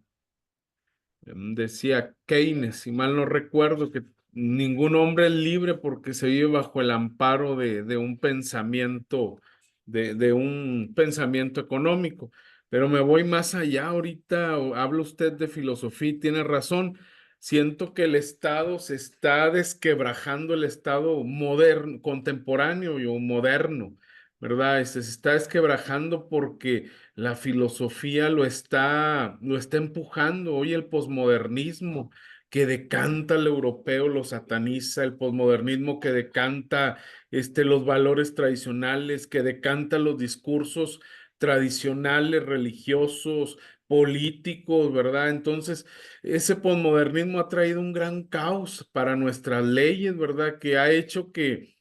Keynes, si mal no recuerdo, que ningún hombre es libre porque se vive bajo el amparo de un pensamiento, de un pensamiento económico. Pero me voy más allá ahorita, habla usted de filosofía y tiene razón. siento que el Estado se está desquebrajando, el Estado moderno, contemporáneo o moderno, ¿verdad? Se está desquebrajando porque la filosofía lo está empujando. Hoy el posmodernismo que decanta al europeo lo sataniza, el posmodernismo que decanta los valores tradicionales, que decanta los discursos tradicionales, religiosos, políticos, ¿verdad? Entonces, ese posmodernismo ha traído un gran caos para nuestras leyes, ¿verdad? Que ha hecho que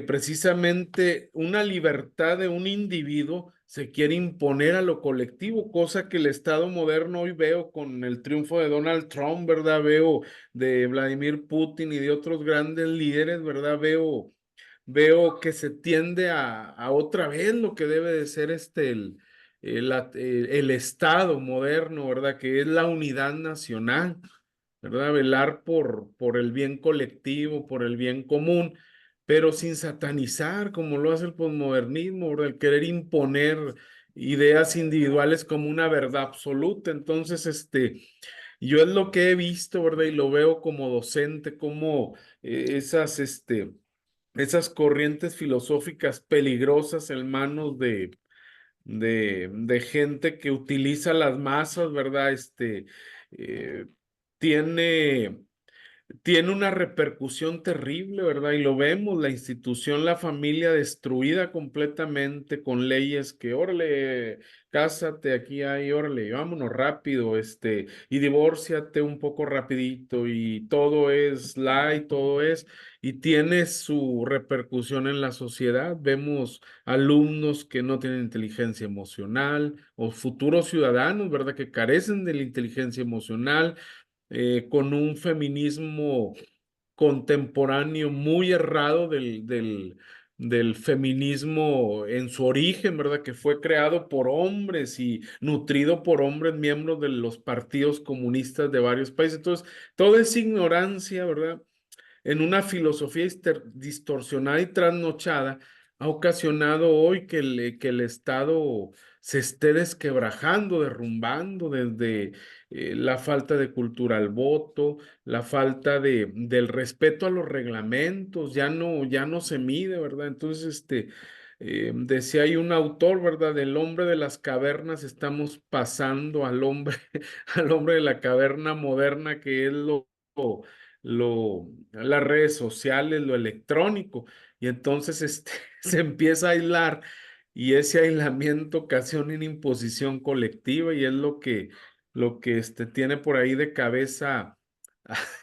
precisamente una libertad de un individuo se quiere imponer a lo colectivo, cosa que el Estado moderno hoy veo con el triunfo de Donald Trump, ¿verdad? Veo de Vladimir Putin y de otros grandes líderes, ¿verdad? Veo que se tiende a otra vez lo que debe de ser el Estado moderno, ¿verdad? Que es la unidad nacional, ¿verdad? Velar por el bien colectivo, por el bien común, pero sin satanizar, como lo hace el posmodernismo, ¿verdad? El querer imponer ideas individuales como una verdad absoluta. Entonces, yo es lo que he visto, ¿verdad? Y lo veo como docente, como esas corrientes filosóficas peligrosas en manos de gente que utiliza las masas, ¿verdad? Eh, tiene tiene una repercusión terrible, ¿verdad? Y lo vemos, la institución, la familia destruida completamente con leyes que, órale, cásate, aquí hay, órale, vámonos rápido, y divórciate un poco rapidito y todo es light, todo es, y tiene su repercusión en la sociedad. Vemos alumnos que no tienen inteligencia emocional o futuros ciudadanos, ¿verdad? Que carecen de la inteligencia emocional con un feminismo contemporáneo muy errado del feminismo en su origen, ¿verdad? Que fue creado por hombres y nutrido por hombres miembros de los partidos comunistas de varios países. Entonces, toda esa ignorancia, ¿verdad? En una filosofía distorsionada y trasnochada, ha ocasionado hoy que el Estado se esté desquebrajando, derrumbando desde la falta de cultura al voto, la falta del respeto a los reglamentos, ya no se mide, ¿verdad? Entonces, decía hay un autor, ¿verdad? Del hombre de las cavernas estamos pasando al hombre, al hombre de la caverna moderna, que es las redes sociales, lo electrónico, y entonces se empieza a aislar y ese aislamiento ocasiona una imposición colectiva y es lo que tiene por ahí de cabeza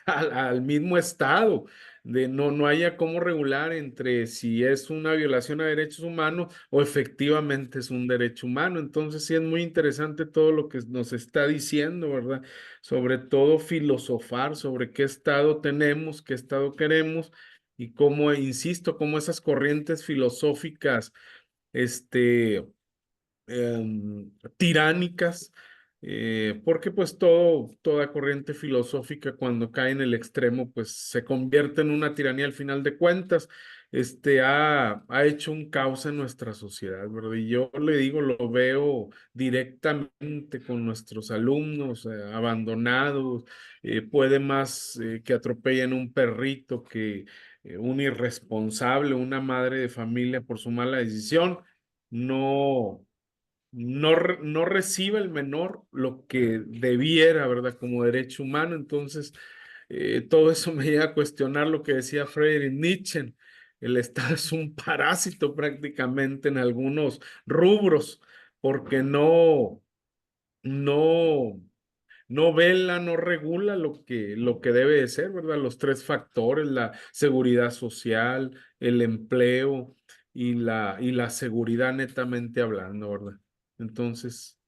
al mismo Estado, de no haya cómo regular entre si es una violación a derechos humanos o efectivamente es un derecho humano. Entonces sí es muy interesante todo lo que nos está diciendo, ¿verdad? Sobre todo filosofar sobre qué Estado tenemos, qué Estado queremos y cómo, insisto, cómo esas corrientes filosóficas, este tiránicas, porque pues toda corriente filosófica cuando cae en el extremo, pues se convierte en una tiranía al final de cuentas. Ha hecho un caos en nuestra sociedad, ¿verdad? Y yo le digo, lo veo directamente con nuestros alumnos abandonados, puede más que atropellen un perrito que un irresponsable, una madre de familia por su mala decisión. No recibe el menor lo que debiera, ¿verdad? Como derecho humano. Entonces, todo eso me lleva a cuestionar lo que decía Friedrich Nietzsche. El Estado es un parásito prácticamente en algunos rubros, porque no, no vela, no regula lo que debe de ser, ¿verdad? Los tres factores, la seguridad social, el empleo y la seguridad netamente hablando, ¿verdad? Entonces,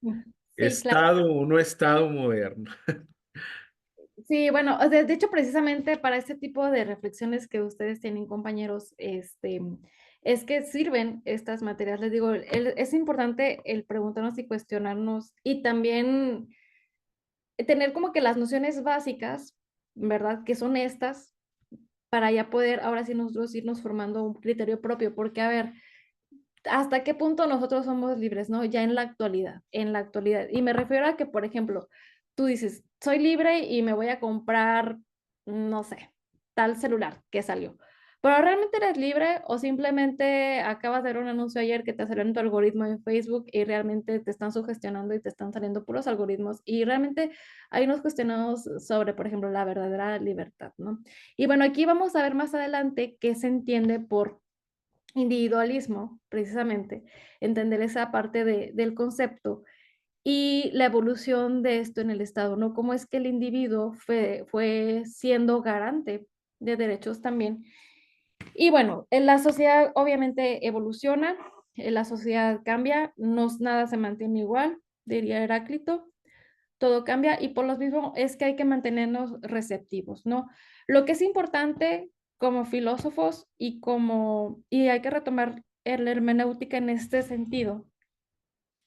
Sí, claro. Estado o no Estado moderno. Sí, bueno, de hecho, precisamente para este tipo de reflexiones que ustedes tienen, compañeros, es que sirven estas materias. Les digo, es importante el preguntarnos y cuestionarnos y también tener como que las nociones básicas, ¿verdad? Que son estas, para ya poder ahora sí nosotros irnos formando un criterio propio, porque a ver, ¿hasta qué punto nosotros somos libres, no? Ya en la actualidad, en la actualidad. Y me refiero a que, por ejemplo, tú dices, soy libre y me voy a comprar, no sé, tal celular que salió. Pero realmente eres libre o simplemente acabas de ver un anuncio ayer que te salió en tu algoritmo en Facebook y realmente te están sugestionando y te están saliendo puros algoritmos y realmente hay unos cuestionados sobre, por ejemplo, la verdadera libertad, ¿no? Y bueno, aquí vamos a ver más adelante qué se entiende por individualismo, precisamente, entender esa parte del concepto y la evolución de esto en el Estado, ¿no? Cómo es que el individuo fue siendo garante de derechos también. Y bueno, en la sociedad obviamente evoluciona, la sociedad cambia, no, nada se mantiene igual, diría Heráclito, todo cambia y por lo mismo es que hay que mantenernos receptivos, ¿no? Lo que es importante como filósofos y hay que retomar la hermenéutica en este sentido,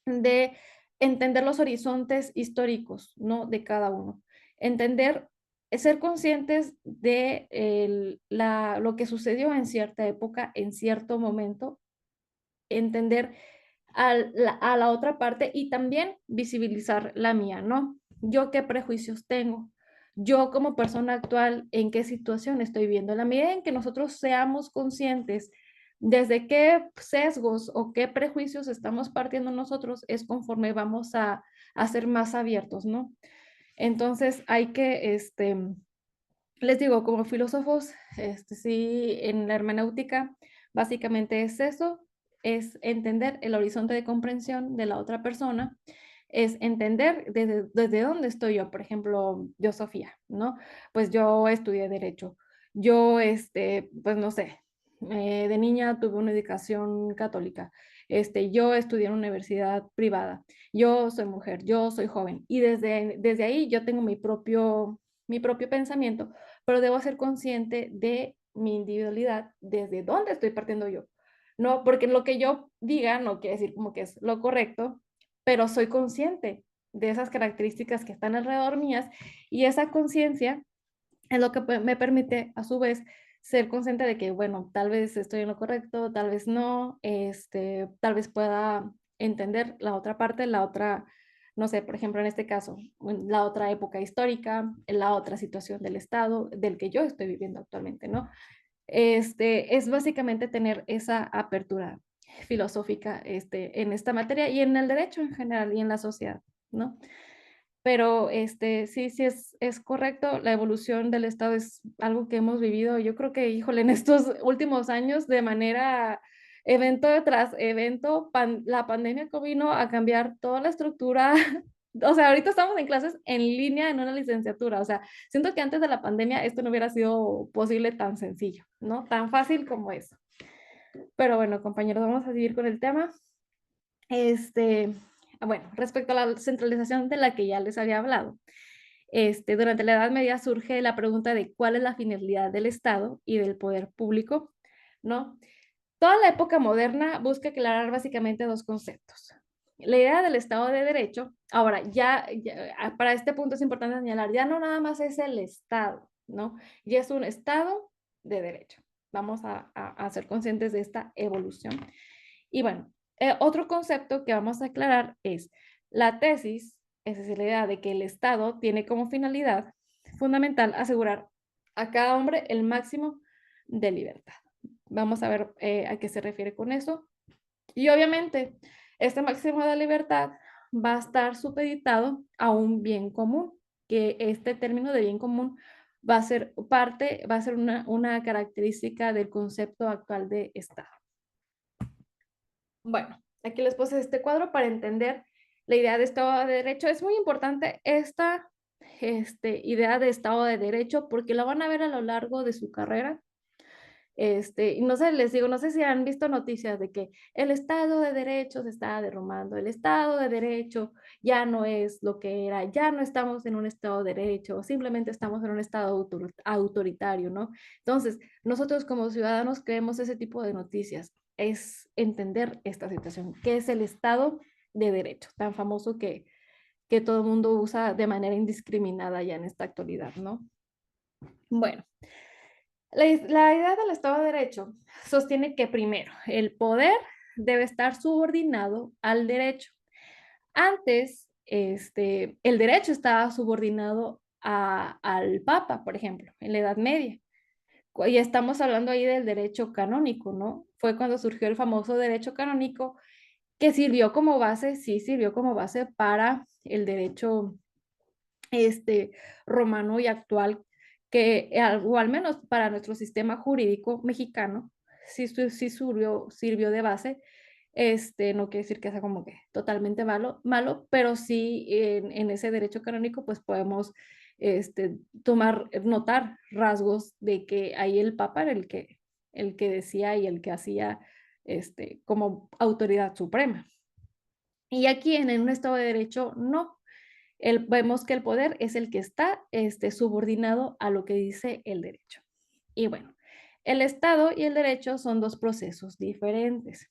de entender los horizontes históricos, ¿no? De cada uno. Entender, ser conscientes de lo que sucedió en cierta época, en cierto momento, entender a la otra parte y también visibilizar la mía, ¿no? Yo qué prejuicios tengo, yo como persona actual, en qué situación estoy viviendo. En la medida en que nosotros seamos conscientes desde qué sesgos o qué prejuicios estamos partiendo nosotros, es conforme vamos a ser más abiertos, ¿no? Entonces hay que, les digo, como filósofos, sí, en la hermenéutica, básicamente es eso, es entender el horizonte de comprensión de la otra persona, es entender desde dónde estoy yo, por ejemplo, yo, Sofía, ¿no? Pues yo estudié Derecho, yo, pues no sé, de niña tuve una educación católica, yo estudié en una universidad privada, yo soy mujer, yo soy joven, y desde ahí yo tengo mi propio pensamiento, pero debo ser consciente de mi individualidad, desde dónde estoy partiendo yo. No, porque lo que yo diga no quiere decir como que es lo correcto, pero soy consciente de esas características que están alrededor mías y esa conciencia es lo que me permite a su vez ser consciente de que, bueno, tal vez estoy en lo correcto, tal vez no, tal vez pueda entender la otra parte, la otra, no sé, por ejemplo, en este caso, la otra época histórica, la otra situación del Estado, del que yo estoy viviendo actualmente, ¿no? Es básicamente tener esa apertura filosófica, en esta materia y en el derecho en general y en la sociedad, ¿no? Pero sí, sí es correcto, la evolución del Estado es algo que hemos vivido, yo creo que, híjole, en estos últimos años de manera evento tras evento, la pandemia que vino a cambiar toda la estructura, o sea, ahorita estamos en clases en línea en una licenciatura, o sea, siento que antes de la pandemia esto no hubiera sido posible tan sencillo, ¿no? Tan fácil como eso. Pero bueno, compañeros, vamos a seguir con el tema. Bueno, respecto a la centralización de la que ya les había hablado, durante la Edad Media surge la pregunta de cuál es la finalidad del Estado y del poder público, ¿no? Toda la época moderna busca aclarar básicamente dos conceptos. La idea del Estado de Derecho, ahora para este punto es importante señalar, ya no nada más es el Estado, ¿no? Ya es un Estado de Derecho. Vamos a ser conscientes de esta evolución. Y bueno, otro concepto que vamos a aclarar es la tesis, es decir, la idea de que el Estado tiene como finalidad fundamental asegurar a cada hombre el máximo de libertad. Vamos a ver a qué se refiere con eso. Y obviamente, este máximo de libertad va a estar supeditado a un bien común, que este término de bien común va a ser una característica del concepto actual de Estado. Bueno, aquí les puse este cuadro para entender la idea de Estado de Derecho. Es muy importante esta idea de Estado de Derecho porque la van a ver a lo largo de su carrera. Y no sé, les digo, no sé si han visto noticias de que el Estado de Derecho se está derrumbando, el Estado de Derecho ya no es lo que era, ya no estamos en un Estado de Derecho, simplemente estamos en un Estado autoritario, ¿no? Entonces, nosotros como ciudadanos creemos ese tipo de noticias, es entender esta situación, qué es el Estado de Derecho, tan famoso que todo el mundo usa de manera indiscriminada ya en esta actualidad, ¿no? Bueno. La idea del Estado de Derecho sostiene que primero, el poder debe estar subordinado al derecho. Antes el derecho estaba subordinado al Papa, por ejemplo, en la Edad Media. Y estamos hablando ahí del derecho canónico, ¿no? Fue cuando surgió el famoso derecho canónico que sirvió como base, sí, sirvió como base para el derecho romano y actual, o al menos para nuestro sistema jurídico mexicano, sí, sí sirvió de base. No quiere decir que sea como que totalmente malo, pero sí en ese derecho canónico pues podemos notar rasgos de que ahí el Papa era el que decía y el que hacía como autoridad suprema. Y aquí en un Estado de Derecho no. Vemos que el poder es el que está subordinado a lo que dice el derecho. Y bueno, el Estado y el derecho son dos procesos diferentes.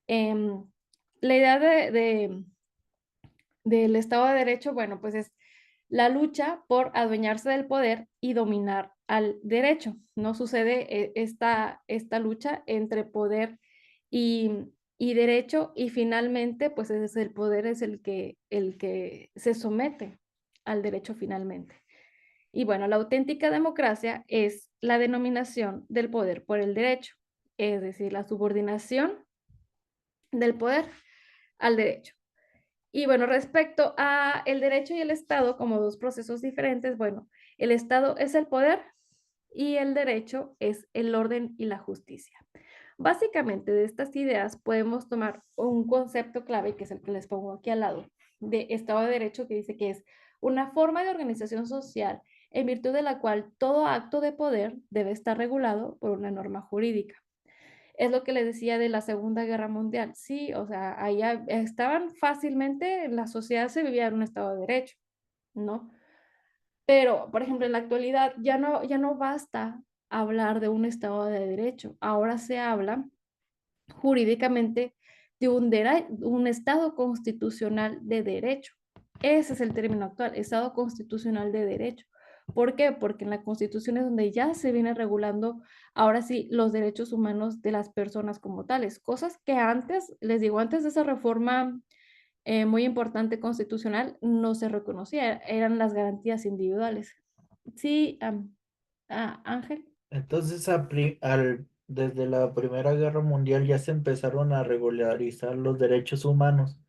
La idea del Estado de Derecho, bueno, pues es la lucha por adueñarse del poder y dominar al derecho. No sucede esta lucha entre poder y derecho y finalmente, pues es el poder es el que se somete al derecho finalmente. Y bueno, la auténtica democracia es la denominación del poder por el derecho, es decir, la subordinación del poder al derecho. Y bueno, respecto a el derecho y el Estado como dos procesos diferentes, bueno, el Estado es el poder y el derecho es el orden y la justicia. Básicamente de estas ideas podemos tomar un concepto clave, que es el que les pongo aquí al lado, de Estado de Derecho, que dice que es una forma de organización social en virtud de la cual todo acto de poder debe estar regulado por una norma jurídica. Es lo que les decía de la Segunda Guerra Mundial. Sí, o sea, allá estaban fácilmente, la sociedad se vivía en un Estado de Derecho, ¿no? Pero, por ejemplo, en la actualidad ya no basta hablar de un Estado de Derecho. Ahora se habla jurídicamente de un Estado constitucional de derecho. Ese es el término actual, Estado constitucional de derecho. ¿Por qué? Porque en la Constitución es donde ya se viene regulando, ahora sí, los derechos humanos de las personas como tales, cosas que antes, les digo, antes de esa reforma muy importante constitucional, no se reconocía, eran las garantías individuales. Sí, Ángel. Entonces, desde la Primera Guerra Mundial ya se empezaron a regularizar los derechos humanos.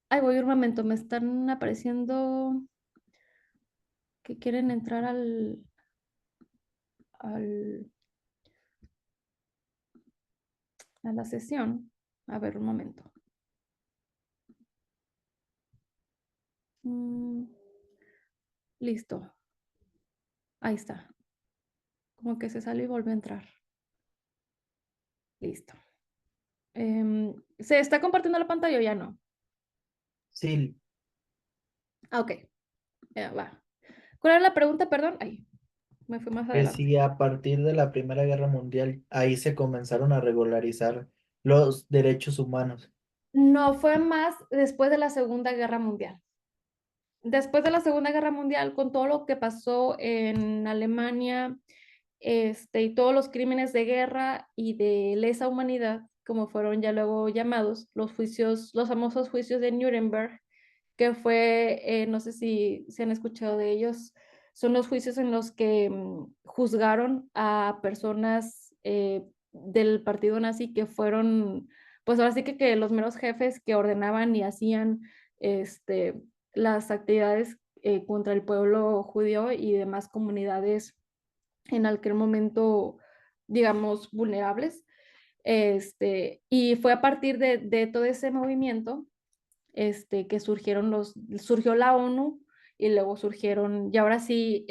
Ay, voy un momento, me están apareciendo que quieren entrar al, a la sesión. A ver, un momento. Listo. Ahí está. Como que se salió y volvió a entrar. Listo. ¿Se está compartiendo la pantalla o ya no? Sí, Ah, ok. Ya va. ¿Cuál era la pregunta? Perdón. Ahí, me fui más que adelante. si a partir de la Primera Guerra Mundial ahí se comenzaron a regularizar los derechos humanos. No, fue más después de la Segunda Guerra Mundial. Después de la Segunda Guerra Mundial, con todo lo que pasó en Alemania, y todos los crímenes de guerra y de lesa humanidad, como fueron ya luego llamados, los juicios, los famosos juicios de Nuremberg, que fue, no sé si han escuchado de ellos, son los juicios en los que juzgaron a personas del partido nazi que fueron, pues ahora sí que los meros jefes que ordenaban y hacían este, las actividades contra el pueblo judío y demás comunidades en aquel momento, digamos, vulnerables. Y fue a partir de todo ese movimiento que surgió la ONU y luego surgieron, y ahora sí,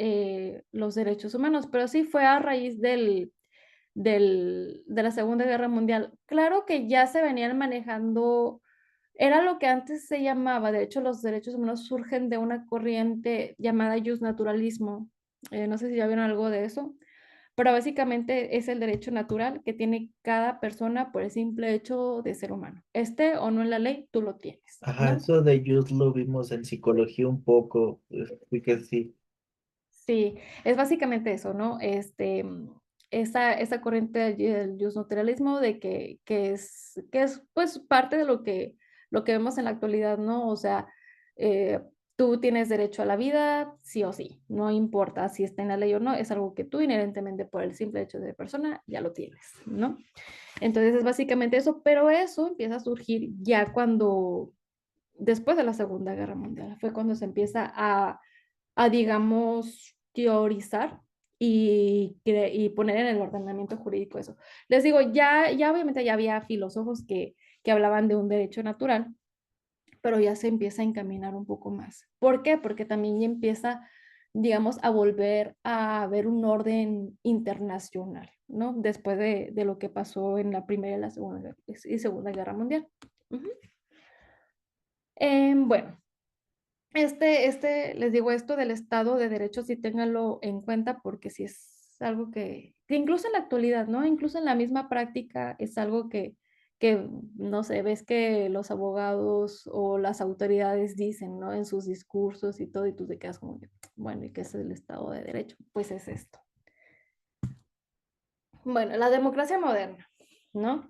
los derechos humanos, pero sí fue a raíz de la Segunda Guerra Mundial. Claro que ya se venían manejando, era lo que antes se llamaba, de hecho los derechos humanos surgen de una corriente llamada justnaturalismo. No sé si ya vieron algo de eso, pero básicamente es el derecho natural que tiene cada persona por el simple hecho de ser humano. O no en la ley, tú lo tienes, Ajá, ¿no? eso de just lo vimos en psicología un poco, y que sí. Sí, es básicamente eso, ¿no? Esa corriente del justnaturalismo de que es pues parte de lo que lo que vemos en la actualidad, ¿no? O sea, tú tienes derecho a la vida, sí o sí, no importa si está en la ley o no, es algo que tú inherentemente por el simple hecho de persona ya lo tienes, ¿no? Entonces es básicamente eso, pero eso empieza a surgir ya cuando, después de la Segunda Guerra Mundial, fue cuando se empieza digamos, teorizar y poner en el ordenamiento jurídico eso. Les digo, ya obviamente ya había filósofos que hablaban de un derecho natural, pero ya se empieza a encaminar un poco más. ¿Por qué? Porque también ya empieza, digamos, a volver a haber un orden internacional, ¿no? Después de lo que pasó en la Primera y Segunda Guerra Mundial. Ujú. Bueno, les digo esto del Estado de Derecho, sí ténganlo en cuenta porque sí es algo que incluso en la actualidad, ¿no? Incluso en la misma práctica es algo que, no sé, ves que los abogados o las autoridades dicen, ¿no? En sus discursos y todo, y tú te quedas como, bueno, ¿y qué es el Estado de Derecho? Pues es esto. Bueno, la democracia moderna, ¿no?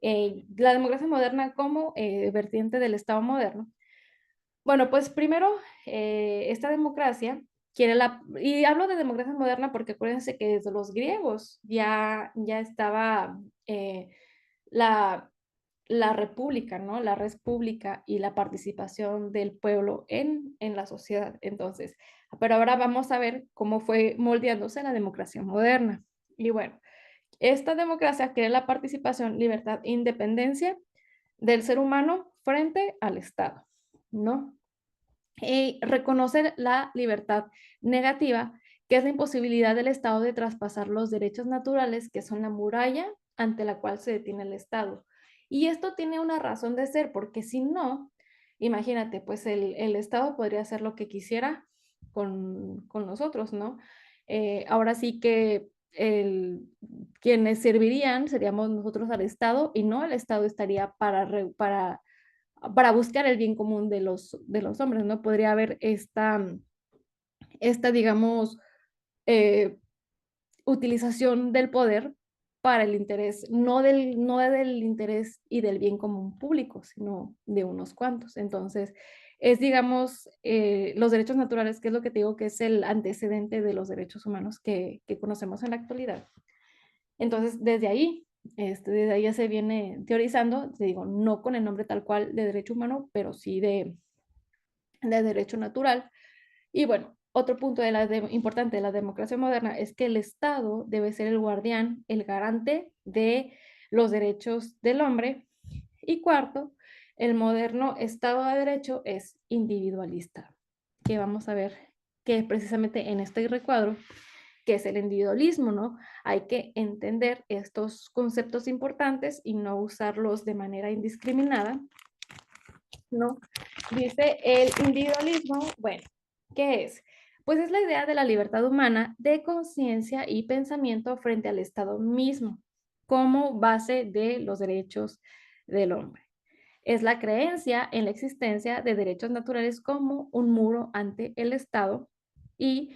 La democracia moderna como vertiente del Estado moderno. Bueno, pues primero, esta democracia quiere y hablo de democracia moderna porque acuérdense que desde los griegos ya estaba la, la república, ¿no? La res pública y la participación del pueblo en la sociedad. Entonces, pero ahora vamos a ver cómo fue moldeándose la democracia moderna. Y bueno, esta democracia quiere la participación, libertad e independencia del ser humano frente al Estado, ¿no? Y reconocer la libertad negativa, que es la imposibilidad del Estado de traspasar los derechos naturales, que son la muralla ante la cual se detiene el Estado. Y esto tiene una razón de ser, porque si no, imagínate, pues el Estado podría hacer lo que quisiera con nosotros, ¿no? Ahora sí que quienes servirían seríamos nosotros al Estado y no el Estado estaría para buscar el bien común de los hombres, ¿no? Podría haber digamos, eh, utilización del poder para el interés, no del interés y del bien común público, sino de unos cuantos. Entonces, es, digamos, los derechos naturales, que es lo que te digo que es el antecedente de los derechos humanos que conocemos en la actualidad. Entonces, desde ahí ya se viene teorizando, te digo, no con el nombre tal cual de derecho humano, pero sí de derecho natural. Y bueno, otro punto importante de la democracia moderna es que el Estado debe ser el guardián, el garante de los derechos del hombre. Y cuarto, el moderno Estado de Derecho es individualista, que vamos a ver que precisamente en este recuadro, que es el individualismo, ¿no? Hay que entender estos conceptos importantes y no usarlos de manera indiscriminada, ¿no? Dice el individualismo, bueno, ¿qué es? Pues es la idea de la libertad humana de conciencia y pensamiento frente al Estado mismo, como base de los derechos del hombre. Es la creencia en la existencia de derechos naturales como un muro ante el Estado y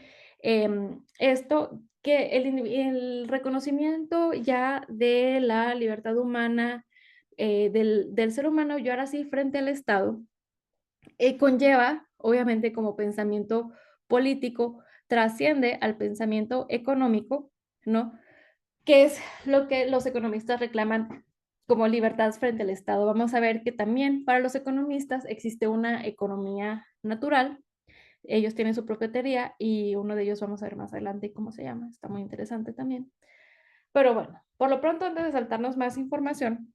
esto que el reconocimiento ya de la libertad humana, del ser humano, yo ahora sí frente al Estado, conlleva, obviamente, como pensamiento político, trasciende al pensamiento económico, ¿no? Que es lo que los economistas reclaman como libertad frente al Estado. Vamos a ver que también para los economistas existe una economía natural. Ellos tienen su propia teoría y uno de ellos vamos a ver más adelante cómo se llama. Está muy interesante también. Pero bueno, por lo pronto, antes de saltarnos más información,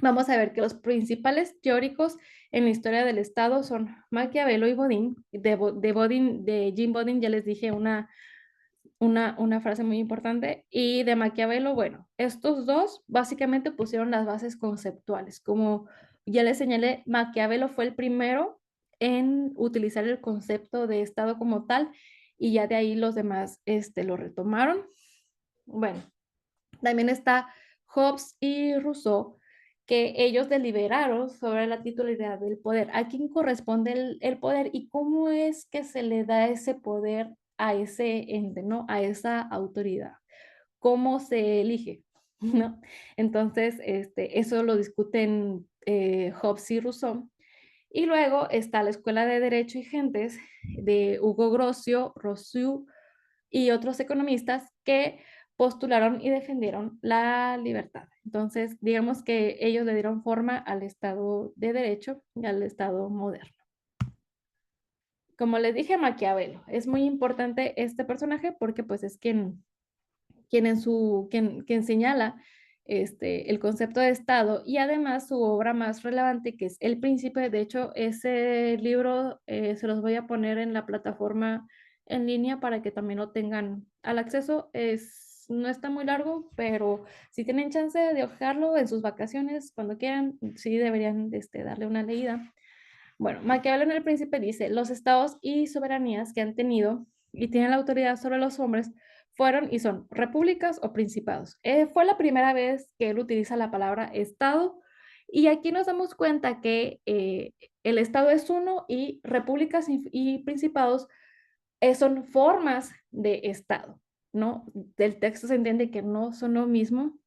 vamos a ver que los principales teóricos en la historia del Estado son Maquiavelo y Bodin. De Jim Bodin ya les dije una frase muy importante. Y de Maquiavelo, bueno, estos dos básicamente pusieron las bases conceptuales. Como ya les señalé, Maquiavelo fue el primero en utilizar el concepto de Estado como tal y ya de ahí los demás lo retomaron. Bueno, también está Hobbes y Rousseau, que ellos deliberaron sobre la titularidad del poder. ¿A quién corresponde el poder y cómo es que se le da ese poder a ese ente, ¿no? A esa autoridad? ¿Cómo se elige? ¿No? Entonces, eso lo discuten Hobbes y Rousseau. Y luego está la Escuela de Derecho y Gentes de Hugo Grocio, Rousseau y otros economistas que postularon y defendieron la libertad. Entonces, digamos que ellos le dieron forma al Estado de Derecho y al Estado moderno. Como les dije, Maquiavelo. Es muy importante este personaje porque pues es quien señala el concepto de Estado y además su obra más relevante que es El Príncipe. De hecho, ese libro se los voy a poner en la plataforma en línea para que también lo tengan al acceso. No está muy largo, pero si tienen chance de hojearlo en sus vacaciones, cuando quieran, sí deberían darle una leída. Bueno, Maquiavelo en El Príncipe dice, los estados y soberanías que han tenido y tienen la autoridad sobre los hombres fueron y son repúblicas o principados. Fue la primera vez que él utiliza la palabra estado y aquí nos damos cuenta que el estado es uno y repúblicas y principados son formas de estado, ¿no? Del texto se entiende que no son lo mismo,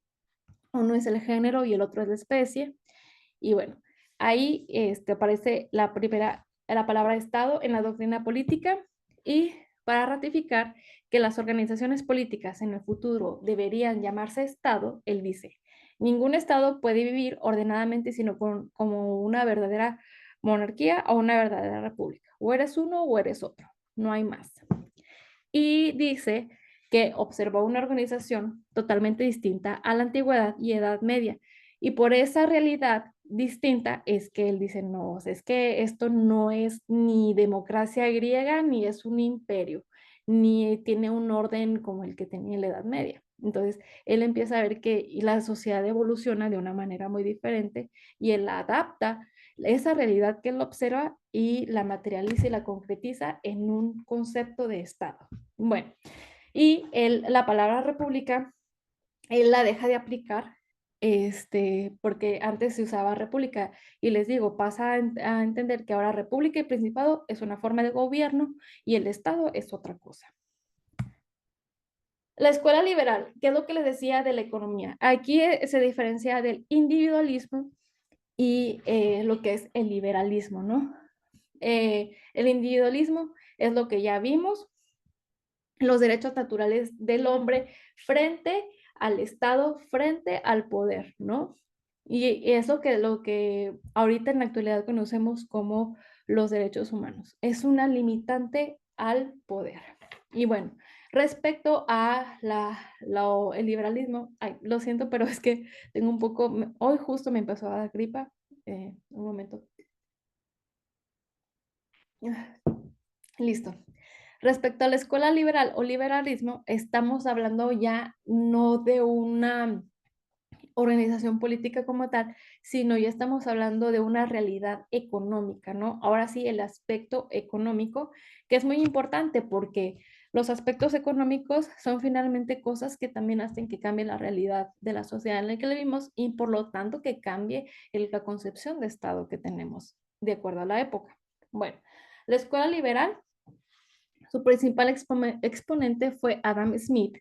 uno es el género y el otro es la especie. Y bueno, ahí aparece la palabra Estado en la doctrina política y para ratificar que las organizaciones políticas en el futuro deberían llamarse Estado, él dice, ningún Estado puede vivir ordenadamente sino como una verdadera monarquía o una verdadera república. O eres uno o eres otro, no hay más. Y dice que observó una organización totalmente distinta a la antigüedad y Edad Media. Y por esa realidad distinta es que él dice, no, es que esto no es ni democracia griega, ni es un imperio, ni tiene un orden como el que tenía en la Edad Media. Entonces, él empieza a ver que la sociedad evoluciona de una manera muy diferente y él adapta esa realidad que él observa y la materializa y la concretiza en un concepto de Estado. Bueno, y la palabra república, él la deja de aplicar, porque antes se usaba república, y les digo, pasa a entender que ahora república y principado es una forma de gobierno y el Estado es otra cosa. La escuela liberal, ¿qué es lo que les decía de la economía? Aquí se diferencia del individualismo y lo que es el liberalismo, ¿no? El individualismo es lo que ya vimos, los derechos naturales del hombre frente al Estado, frente al poder, ¿no? Y eso que lo que ahorita en la actualidad conocemos como los derechos humanos. Es una limitante al poder. Y bueno, respecto a el liberalismo, ay, lo siento, pero es que tengo un poco, hoy justo me empezó a dar gripa. Un momento. Listo. Respecto a la escuela liberal o liberalismo, estamos hablando ya no de una organización política como tal, sino ya estamos hablando de una realidad económica, ¿no? Ahora sí, el aspecto económico, que es muy importante porque los aspectos económicos son finalmente cosas que también hacen que cambie la realidad de la sociedad en la que vivimos y por lo tanto que cambie la concepción de Estado que tenemos de acuerdo a la época. Bueno, la escuela liberal, su principal exponente fue Adam Smith,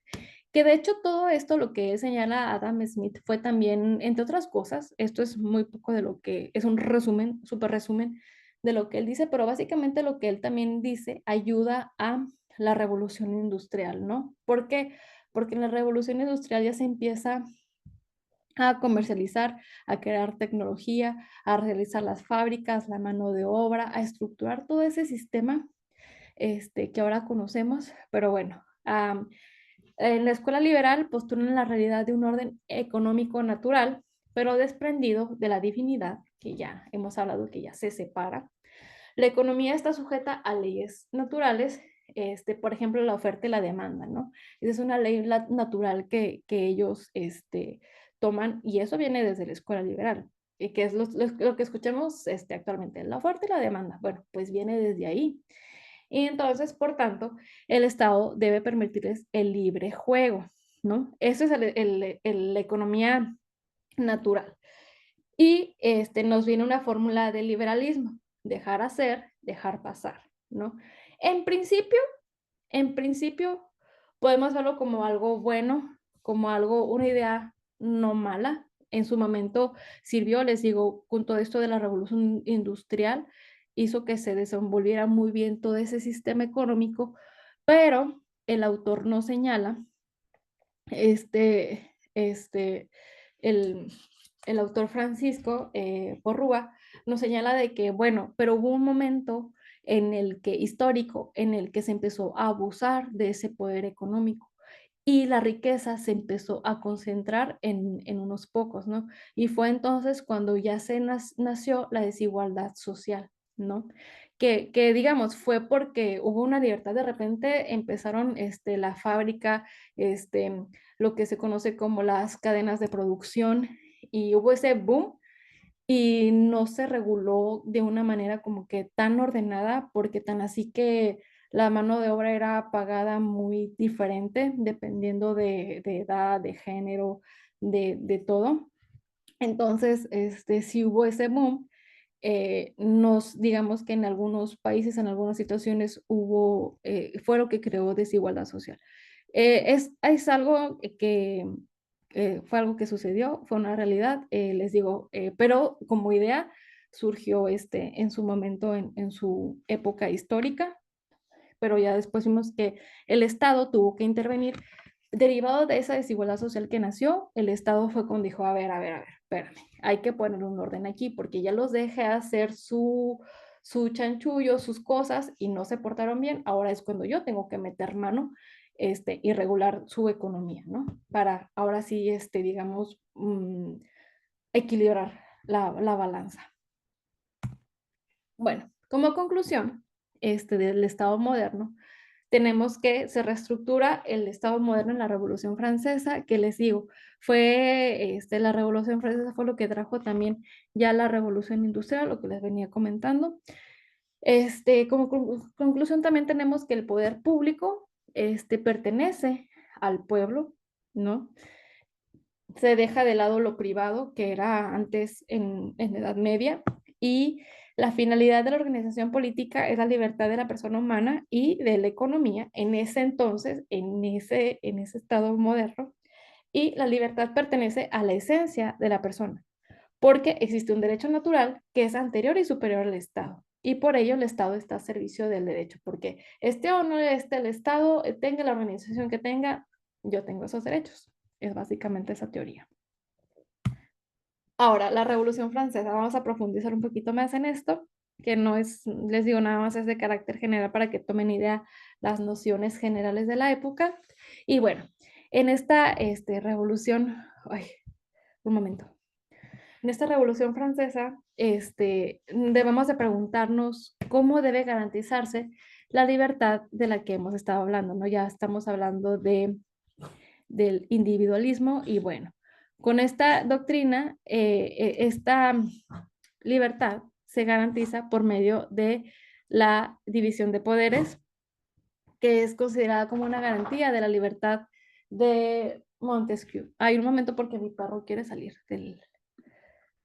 que de hecho todo esto, lo que señala Adam Smith, fue también, entre otras cosas, esto es muy poco de lo que, es un resumen, súper resumen de lo que él dice, pero básicamente lo que él también dice ayuda a la revolución industrial, ¿no? ¿Por qué? Porque en la revolución industrial ya se empieza a comercializar, a crear tecnología, a realizar las fábricas, la mano de obra, a estructurar todo ese sistema que ahora conocemos, pero bueno, en la escuela liberal postulan la realidad de un orden económico natural, pero desprendido de la divinidad, que ya hemos hablado que ya se separa. La economía está sujeta a leyes naturales, por ejemplo, la oferta y la demanda, ¿no? Esa es una ley natural que ellos toman y eso viene desde la escuela liberal, que es lo que escuchamos actualmente, la oferta y la demanda. Bueno, pues viene desde ahí. Y entonces, por tanto, el Estado debe permitirles el libre juego, ¿no? Eso es la economía natural. Y nos viene una fórmula del liberalismo, dejar hacer, dejar pasar, ¿no? En principio, podemos verlo como algo bueno, como algo, una idea no mala, en su momento sirvió, les digo, con todo esto de la revolución industrial, hizo que se desenvolviera muy bien todo ese sistema económico, pero el autor no señala, este, el autor Francisco Porrúa nos señala de que, bueno, pero hubo un momento en el que, histórico, en el que se empezó a abusar de ese poder económico y la riqueza se empezó a concentrar en unos pocos, ¿no? Y fue entonces cuando ya se nació la desigualdad social, ¿no? Que digamos, fue porque hubo una libertad, de repente empezaron la fábrica, lo que se conoce como las cadenas de producción, y hubo ese boom y no se reguló de una manera como que tan ordenada, porque tan así que la mano de obra era pagada muy diferente dependiendo de edad, de género, de todo. Entonces, sí hubo ese boom. Digamos que en algunos países, en algunas situaciones fue lo que creó desigualdad social. Es algo que fue algo que sucedió, fue una realidad, les digo, pero como idea surgió en su momento, en su época histórica, pero ya después vimos que el Estado tuvo que intervenir. Derivado de esa desigualdad social que nació, el Estado fue cuando dijo, a ver, espérame, hay que poner un orden aquí, porque ya los dejé hacer su chanchullo, sus cosas, y no se portaron bien, ahora es cuando yo tengo que meter mano y regular su economía, ¿no? Para ahora sí, digamos, equilibrar la balanza. Bueno, como conclusión del Estado moderno, tenemos que se reestructura el Estado moderno en la Revolución Francesa, que les digo, la Revolución Francesa fue lo que trajo también ya la Revolución Industrial, lo que les venía comentando. Como conclusión también tenemos que el poder público pertenece al pueblo, ¿no? Se deja de lado lo privado, que era antes en Edad Media, y la finalidad de la organización política es la libertad de la persona humana y de la economía en ese entonces, en ese estado moderno, y la libertad pertenece a la esencia de la persona, porque existe un derecho natural que es anterior y superior al Estado. Y por ello el Estado está a servicio del derecho, porque esté o no esté el Estado, tenga la organización que tenga, yo tengo esos derechos. Es básicamente esa teoría. Ahora, la Revolución Francesa, vamos a profundizar un poquito más en esto, que no es, les digo, nada más es de carácter general para que tomen idea las nociones generales de la época. Y bueno, en esta revolución, ay, un momento. En esta Revolución Francesa, debemos de preguntarnos cómo debe garantizarse la libertad de la que hemos estado hablando, ¿no? Ya estamos hablando del individualismo y bueno, con esta doctrina, esta libertad se garantiza por medio de la división de poderes, que es considerada como una garantía de la libertad de Montesquieu. Hay un momento porque mi perro quiere salir del,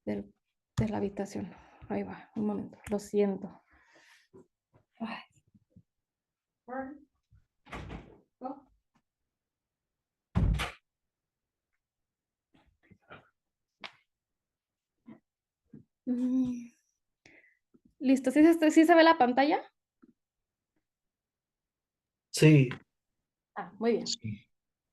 de la habitación. Ahí va, un momento, lo siento. Ay. Oh. Listo, ¿sí se ve la pantalla? Sí, Ah, muy bien. Sí.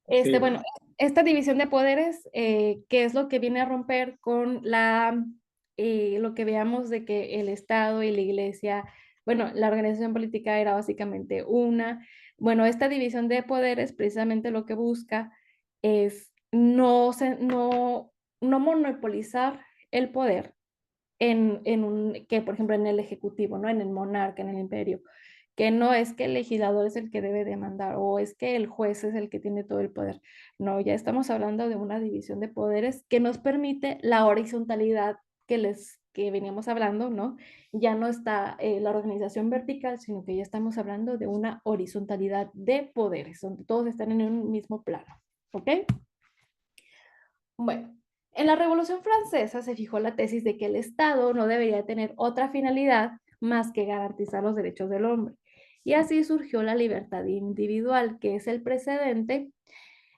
Sí. Bueno, esta división de poderes, que es lo que viene a romper con lo que veamos de que el Estado y la Iglesia, bueno, la organización política era básicamente una. Bueno, esta división de poderes precisamente lo que busca es no monopolizar el poder que por ejemplo en el ejecutivo, ¿no? En el monarca, en el imperio, que no es que el legislador es el que debe demandar o es que el juez es el que tiene todo el poder. No, ya estamos hablando de una división de poderes que nos permite la horizontalidad que veníamos hablando, ¿no? Ya no está la organización vertical, sino que ya estamos hablando de una horizontalidad de poderes, donde todos están en un mismo plano, ¿ok? Bueno, en la Revolución Francesa se fijó la tesis de que el Estado no debería tener otra finalidad más que garantizar los derechos del hombre. Y así surgió la libertad individual, que es el precedente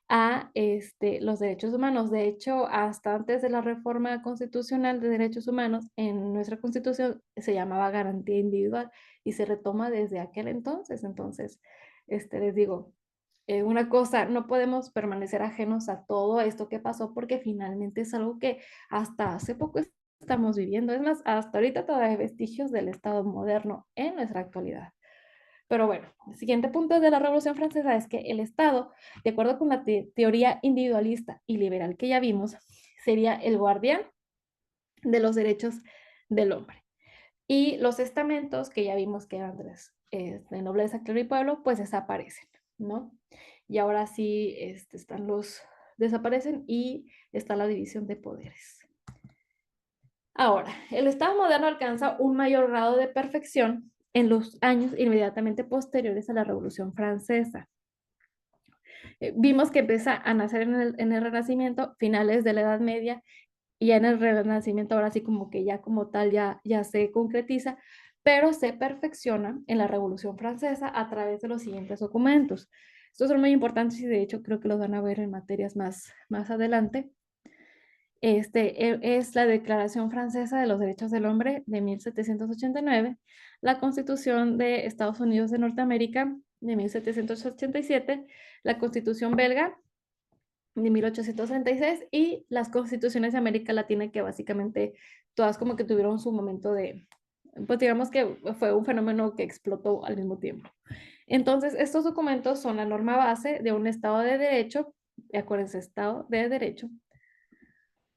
a los derechos humanos. De hecho, hasta antes de la reforma constitucional de derechos humanos, en nuestra constitución se llamaba garantía individual y se retoma desde aquel entonces. Entonces, les digo, una cosa, no podemos permanecer ajenos a todo esto que pasó porque finalmente es algo que hasta hace poco estamos viviendo. Es más, hasta ahorita todavía hay vestigios del Estado moderno en nuestra actualidad. Pero bueno, el siguiente punto de la Revolución Francesa es que el Estado, de acuerdo con la teoría individualista y liberal que ya vimos, sería el guardián de los derechos del hombre. Y los estamentos que ya vimos que eran de nobleza, clero y pueblo, pues desaparecen, ¿no? Y ahora sí desaparecen y está la división de poderes. Ahora, el Estado moderno alcanza un mayor grado de perfección en los años inmediatamente posteriores a la Revolución Francesa. Vimos que empieza a nacer en el Renacimiento, finales de la Edad Media, y ya en el Renacimiento ahora sí como que ya como tal ya se concretiza, pero se perfecciona en la Revolución Francesa a través de los siguientes documentos. Estos son muy importantes y de hecho creo que los van a ver en materias más adelante. Es la Declaración Francesa de los Derechos del Hombre de 1789, la Constitución de Estados Unidos de Norteamérica de 1787, la Constitución belga de 1836 y las constituciones de América Latina que básicamente todas como que tuvieron su momento pues digamos que fue un fenómeno que explotó al mismo tiempo. Entonces, estos documentos son la norma base de un Estado de Derecho, acuérdense, Estado de Derecho,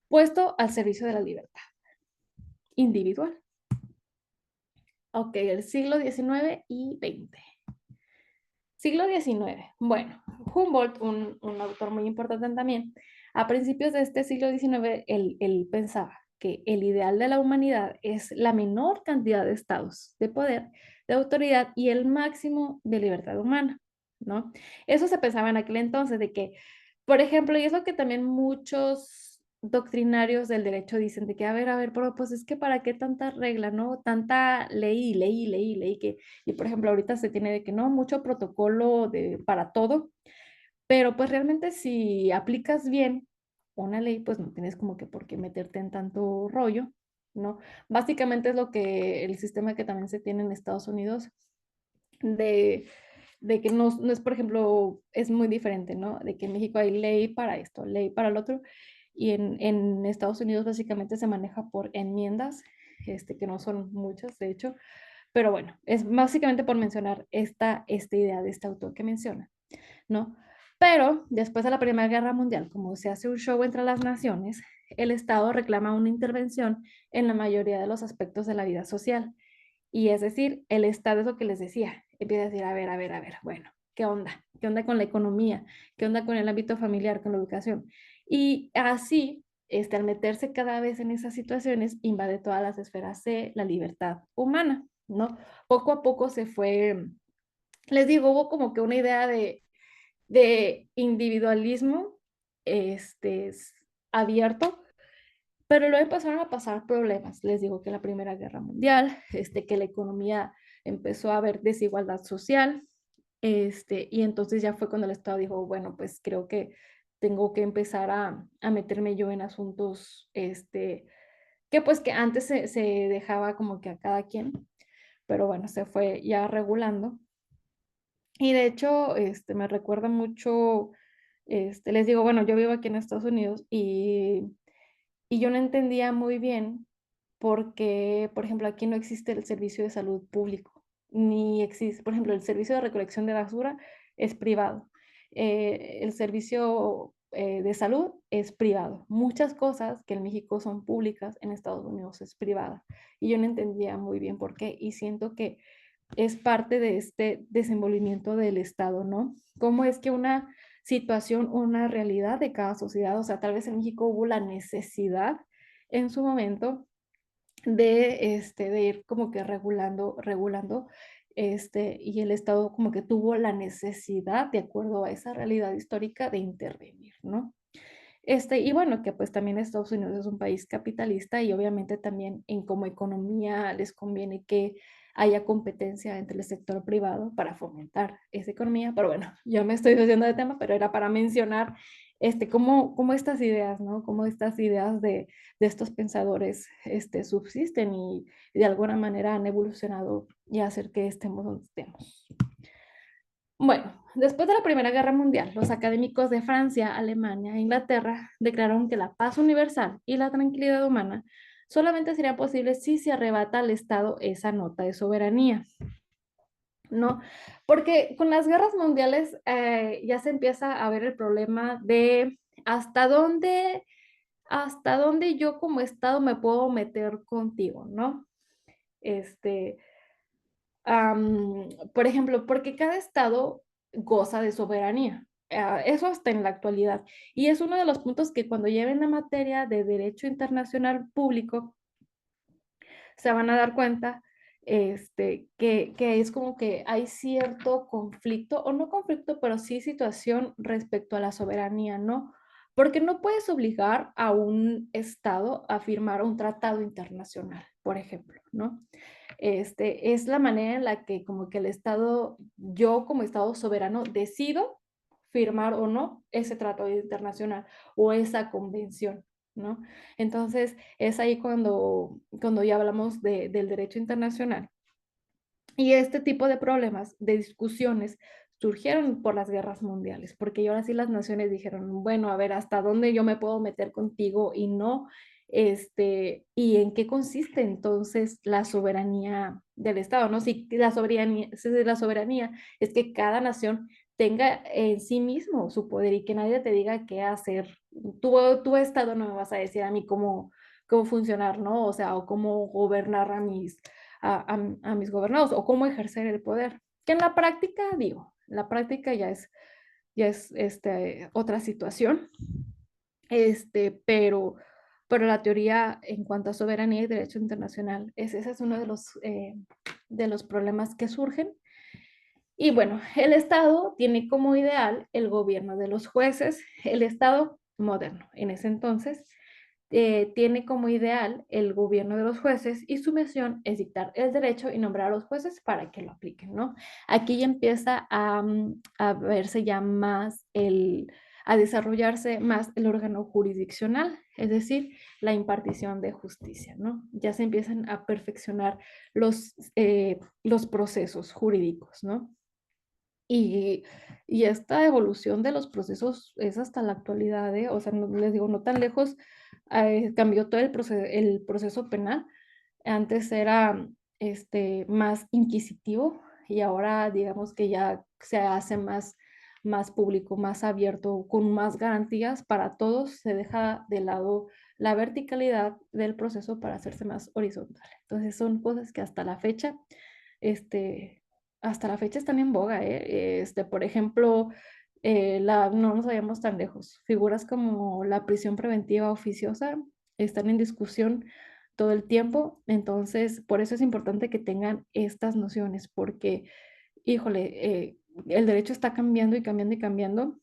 puesto al servicio de la libertad individual. Ok, el siglo XIX y XX. Siglo XIX. Bueno, Humboldt, un autor muy importante también, a principios de este siglo XIX, él pensaba que el ideal de la humanidad es la menor cantidad de estados de poder, de autoridad y el máximo de libertad humana, ¿no? Eso se pensaba en aquel entonces, de que, por ejemplo, y es lo que también muchos doctrinarios del derecho dicen de que, a ver, pero pues es que para qué tanta regla, ¿no? Tanta ley, que, y por ejemplo, ahorita se tiene de que no, mucho protocolo para todo, pero pues realmente si aplicas bien una ley, pues no tienes como que por qué meterte en tanto rollo, ¿no? Básicamente es lo que el sistema que también se tiene en Estados Unidos de que no es, por ejemplo, es muy diferente, ¿no? De que en México hay ley para esto, ley para el otro, y en Estados Unidos básicamente se maneja por enmiendas, que no son muchas, de hecho, pero bueno, es básicamente por mencionar esta idea de este autor que menciona, ¿no? Pero después de la Primera Guerra Mundial, como se hace un show entre las naciones, el Estado reclama una intervención en la mayoría de los aspectos de la vida social. Y es decir, el Estado es lo que les decía, empieza a decir, a ver, bueno, ¿qué onda? ¿Qué onda con la economía? ¿Qué onda con el ámbito familiar, con la educación? Y así, al meterse cada vez en esas situaciones, invade todas las esferas de la libertad humana, ¿no? Poco a poco se fue, les digo, hubo como que una idea de individualismo abierto, pero luego empezaron a pasar problemas. Les digo que la Primera Guerra Mundial, que la economía empezó a haber desigualdad social, y entonces ya fue cuando el Estado dijo, bueno, pues creo que tengo que empezar a meterme yo en asuntos, que pues que antes se dejaba como que a cada quien, pero bueno, se fue ya regulando. Y de hecho, me recuerda mucho, les digo, bueno, yo vivo aquí en Estados Unidos y yo no entendía muy bien por qué, por ejemplo, aquí no existe el servicio de salud público, ni existe, por ejemplo, el servicio de recolección de basura es privado, el servicio de salud es privado. Muchas cosas que en México son públicas, en Estados Unidos es privada. Y yo no entendía muy bien por qué y siento que es parte de este desenvolvimiento del Estado, ¿no? ¿Cómo es que una situación, una realidad de cada sociedad, o sea, tal vez en México hubo la necesidad en su momento de ir como que regulando, y el Estado como que tuvo la necesidad, de acuerdo a esa realidad histórica, de intervenir, ¿no? Y bueno, que pues también Estados Unidos es un país capitalista y obviamente también en como economía les conviene que haya competencia entre el sector privado para fomentar esa economía. Pero bueno, yo me estoy desviando de tema, pero era para mencionar cómo estas ideas, ¿no? Cómo estas ideas de estos pensadores subsisten y de alguna manera han evolucionado y hacer que estemos donde estemos. Bueno, después de la Primera Guerra Mundial, los académicos de Francia, Alemania e Inglaterra declararon que la paz universal y la tranquilidad humana solamente sería posible si se arrebata al Estado esa nota de soberanía, ¿no? Porque con las guerras mundiales ya se empieza a ver el problema de hasta dónde yo como Estado me puedo meter contigo, ¿no? Por ejemplo, porque cada estado goza de soberanía. Eso hasta en la actualidad. Y es uno de los puntos que cuando lleven la materia de derecho internacional público, se van a dar cuenta que es como que hay cierto conflicto, o no conflicto, pero sí situación respecto a la soberanía, ¿no? Porque no puedes obligar a un estado a firmar un tratado internacional, por ejemplo, ¿no? Es la manera en la que como que el Estado, yo como Estado soberano, decido firmar o no ese tratado internacional o esa convención, ¿no? Entonces, es ahí cuando ya hablamos del derecho internacional. Y este tipo de problemas, de discusiones, surgieron por las guerras mundiales, porque ahora sí las naciones dijeron, bueno, a ver, ¿hasta dónde yo me puedo meter contigo y no? Y en qué consiste entonces la soberanía del Estado, ¿no? Si la soberanía es que cada nación tenga en sí mismo su poder y que nadie te diga qué hacer. Tu Estado no me vas a decir a mí cómo funcionar, ¿no? O sea, o cómo gobernar a mis gobernados o cómo ejercer el poder. Que en la práctica, digo, la práctica ya es otra situación, pero, pero la teoría en cuanto a soberanía y derecho internacional, ese es uno de los problemas que surgen. Y bueno, el Estado tiene como ideal el gobierno de los jueces, el Estado moderno en ese entonces, tiene como ideal el gobierno de los jueces y su misión es dictar el derecho y nombrar a los jueces para que lo apliquen, ¿no? Aquí ya empieza a verse ya más a desarrollarse más el órgano jurisdiccional, es decir, la impartición de justicia, ¿no? Ya se empiezan a perfeccionar los procesos jurídicos, ¿no? Y, y esta evolución de los procesos es hasta la actualidad, ¿eh? O sea, les digo, no tan lejos, cambió todo el proceso penal. Antes era más inquisitivo y ahora digamos que ya se hace más público, más abierto, con más garantías para todos. Se deja de lado la verticalidad del proceso para hacerse más horizontal. Entonces son cosas que este, hasta la fecha están en boga, ¿eh? Por ejemplo, no nos vayamos tan lejos. Figuras como la prisión preventiva oficiosa están en discusión todo el tiempo, entonces por eso es importante que tengan estas nociones, porque, híjole, el derecho está cambiando y cambiando y cambiando,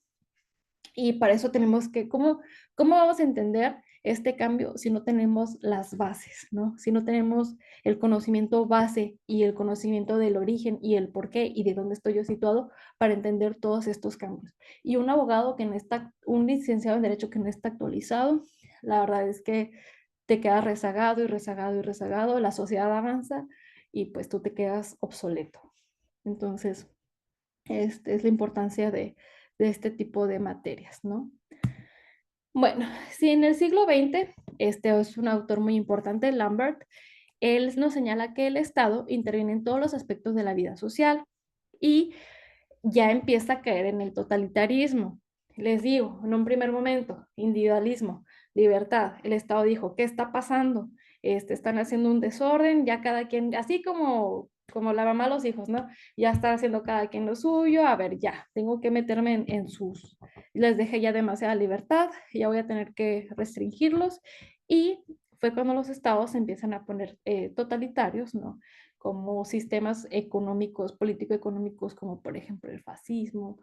y para eso tenemos que, ¿cómo vamos a entender este cambio si no tenemos las bases, ¿no? Si no tenemos el conocimiento base y el conocimiento del origen y el por qué y de dónde estoy yo situado para entender todos estos cambios. Y un abogado que no está, un licenciado en Derecho que no está actualizado, la verdad es que te quedas rezagado y rezagado y rezagado, la sociedad avanza y pues tú te quedas obsoleto. Entonces, es la importancia de este tipo de materias, ¿no? Bueno, si en el siglo XX, este es un autor muy importante, Lambert, él nos señala que el Estado interviene en todos los aspectos de la vida social y ya empieza a caer en el totalitarismo. Les digo, en un primer momento, individualismo, libertad. El Estado dijo, ¿qué está pasando? Están haciendo un desorden, ya cada quien, así como la mamá a los hijos, ¿no? Ya está haciendo cada quien lo suyo, a ver, ya, tengo que meterme les dejé ya demasiada libertad, ya voy a tener que restringirlos. Y fue cuando los estados empiezan a poner totalitarios, ¿no? Como sistemas económicos, político-económicos, como por ejemplo el fascismo,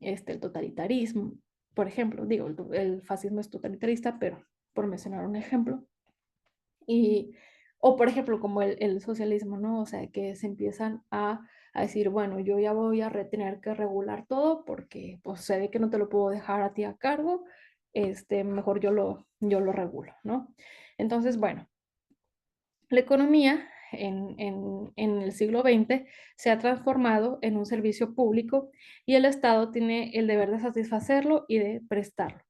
el totalitarismo. Por ejemplo, digo, el fascismo es totalitarista, pero por mencionar un ejemplo. Y O por ejemplo, como el socialismo, ¿no? O sea, que se empiezan a decir, bueno, yo ya voy a tener que regular todo porque pues se ve que no te lo puedo dejar a ti a cargo, mejor yo lo regulo, ¿no? Entonces, bueno, la economía en el siglo XX se ha transformado en un servicio público y el Estado tiene el deber de satisfacerlo y de prestarlo.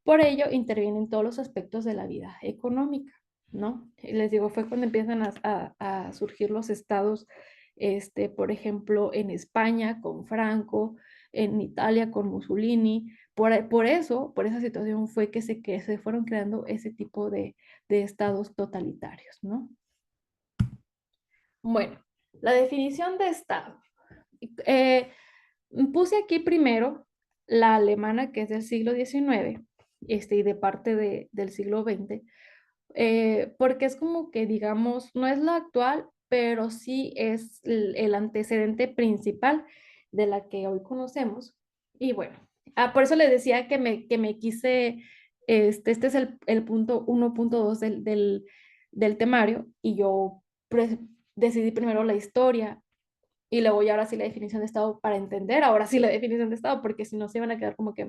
Por ello, interviene en todos los aspectos de la vida económica, ¿no? Y les digo, fue cuando empiezan a surgir los estados, por ejemplo, en España con Franco, en Italia con Mussolini. Por eso, por esa situación fue que se fueron creando ese tipo de estados totalitarios, ¿no? Bueno, la definición de estado. Eh, Puse aquí primero la alemana, que es del siglo XIX, y de parte del siglo XX, porque es como que, digamos, no es la actual, pero sí es el antecedente principal de la que hoy conocemos. Y bueno, por eso les decía que me quise, este es el punto 1.2 del temario, y yo decidí primero la historia y luego ya ahora sí la definición de Estado para entender ahora sí la definición de Estado, porque si no se iban a quedar como que,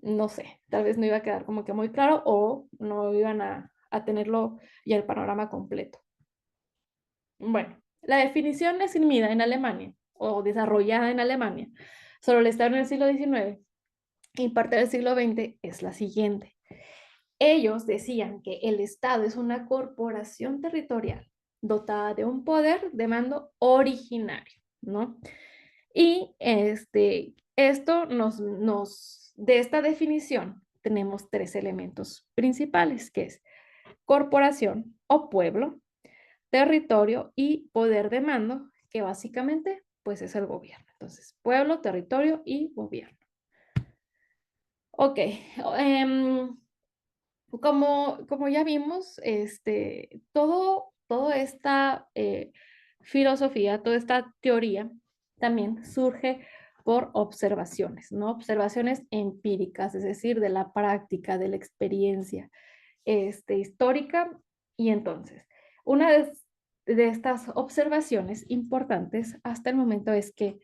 no sé, tal vez no iba a quedar como que muy claro o no iban a tenerlo ya el panorama completo. Bueno, la definición definida en Alemania o desarrollada en Alemania sobre el Estado en el siglo XIX y parte del siglo XX es la siguiente. Ellos decían que el Estado es una corporación territorial dotada de un poder de mando originario, ¿no? Y de esta definición tenemos tres elementos principales, que es corporación o pueblo, territorio y poder de mando, que básicamente pues es el gobierno. Entonces, pueblo, territorio y gobierno. Ok, como ya vimos, toda esta filosofía, toda esta teoría también surge por observaciones, ¿no? Observaciones empíricas, es decir, de la práctica, de la experiencia histórica. Y entonces, una de estas observaciones importantes hasta el momento es que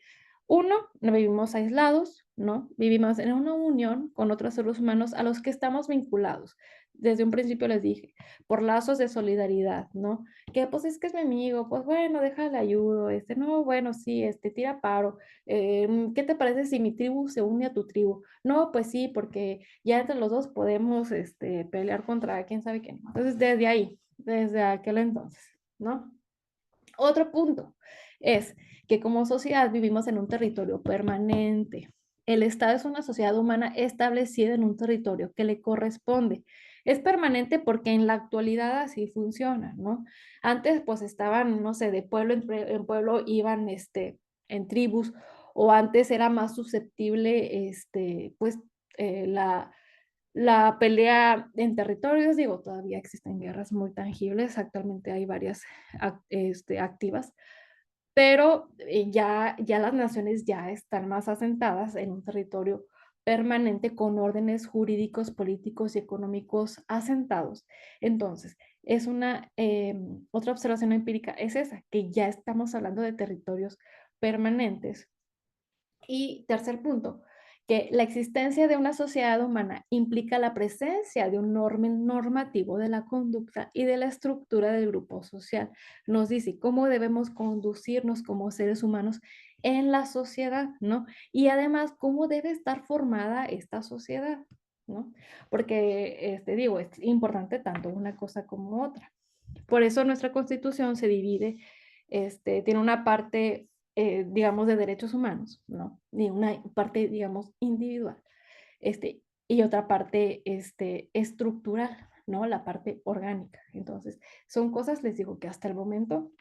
uno, no vivimos aislados, ¿no? Vivimos en una unión con otros seres humanos a los que estamos vinculados. Desde un principio les dije, por lazos de solidaridad, ¿no? Que pues es que es mi amigo, pues bueno, déjale ayudo, no, bueno, sí, tira paro. ¿Qué te parece si mi tribu se une a tu tribu? No, pues sí, porque ya entre los dos podemos, pelear contra quién sabe quién. Entonces, desde ahí, desde aquel entonces, ¿no? Otro punto es que como sociedad vivimos en un territorio permanente. El Estado es una sociedad humana establecida en un territorio que le corresponde. Es permanente porque en la actualidad así funciona, ¿no? Antes pues estaban, no sé, de pueblo en pueblo iban en tribus, o antes era más susceptible pues la pelea en territorios. Digo, todavía existen guerras muy tangibles, actualmente hay varias activas, pero ya las naciones ya están más asentadas en un territorio permanente con órdenes jurídicos, políticos y económicos asentados. Entonces, otra observación empírica es esa, que ya estamos hablando de territorios permanentes. Y tercer punto, que la existencia de una sociedad humana implica la presencia de un orden normativo de la conducta y de la estructura del grupo social. Nos dice cómo debemos conducirnos como seres humanos en la sociedad, ¿no? Y además, cómo debe estar formada esta sociedad, ¿no? Porque, digo, es importante tanto una cosa como otra. Por eso nuestra Constitución se divide, tiene una parte, digamos, de derechos humanos, ¿no? Y una parte, digamos, individual, y otra parte, estructural, ¿no? La parte orgánica. Entonces, son cosas, les digo, que hasta el momento,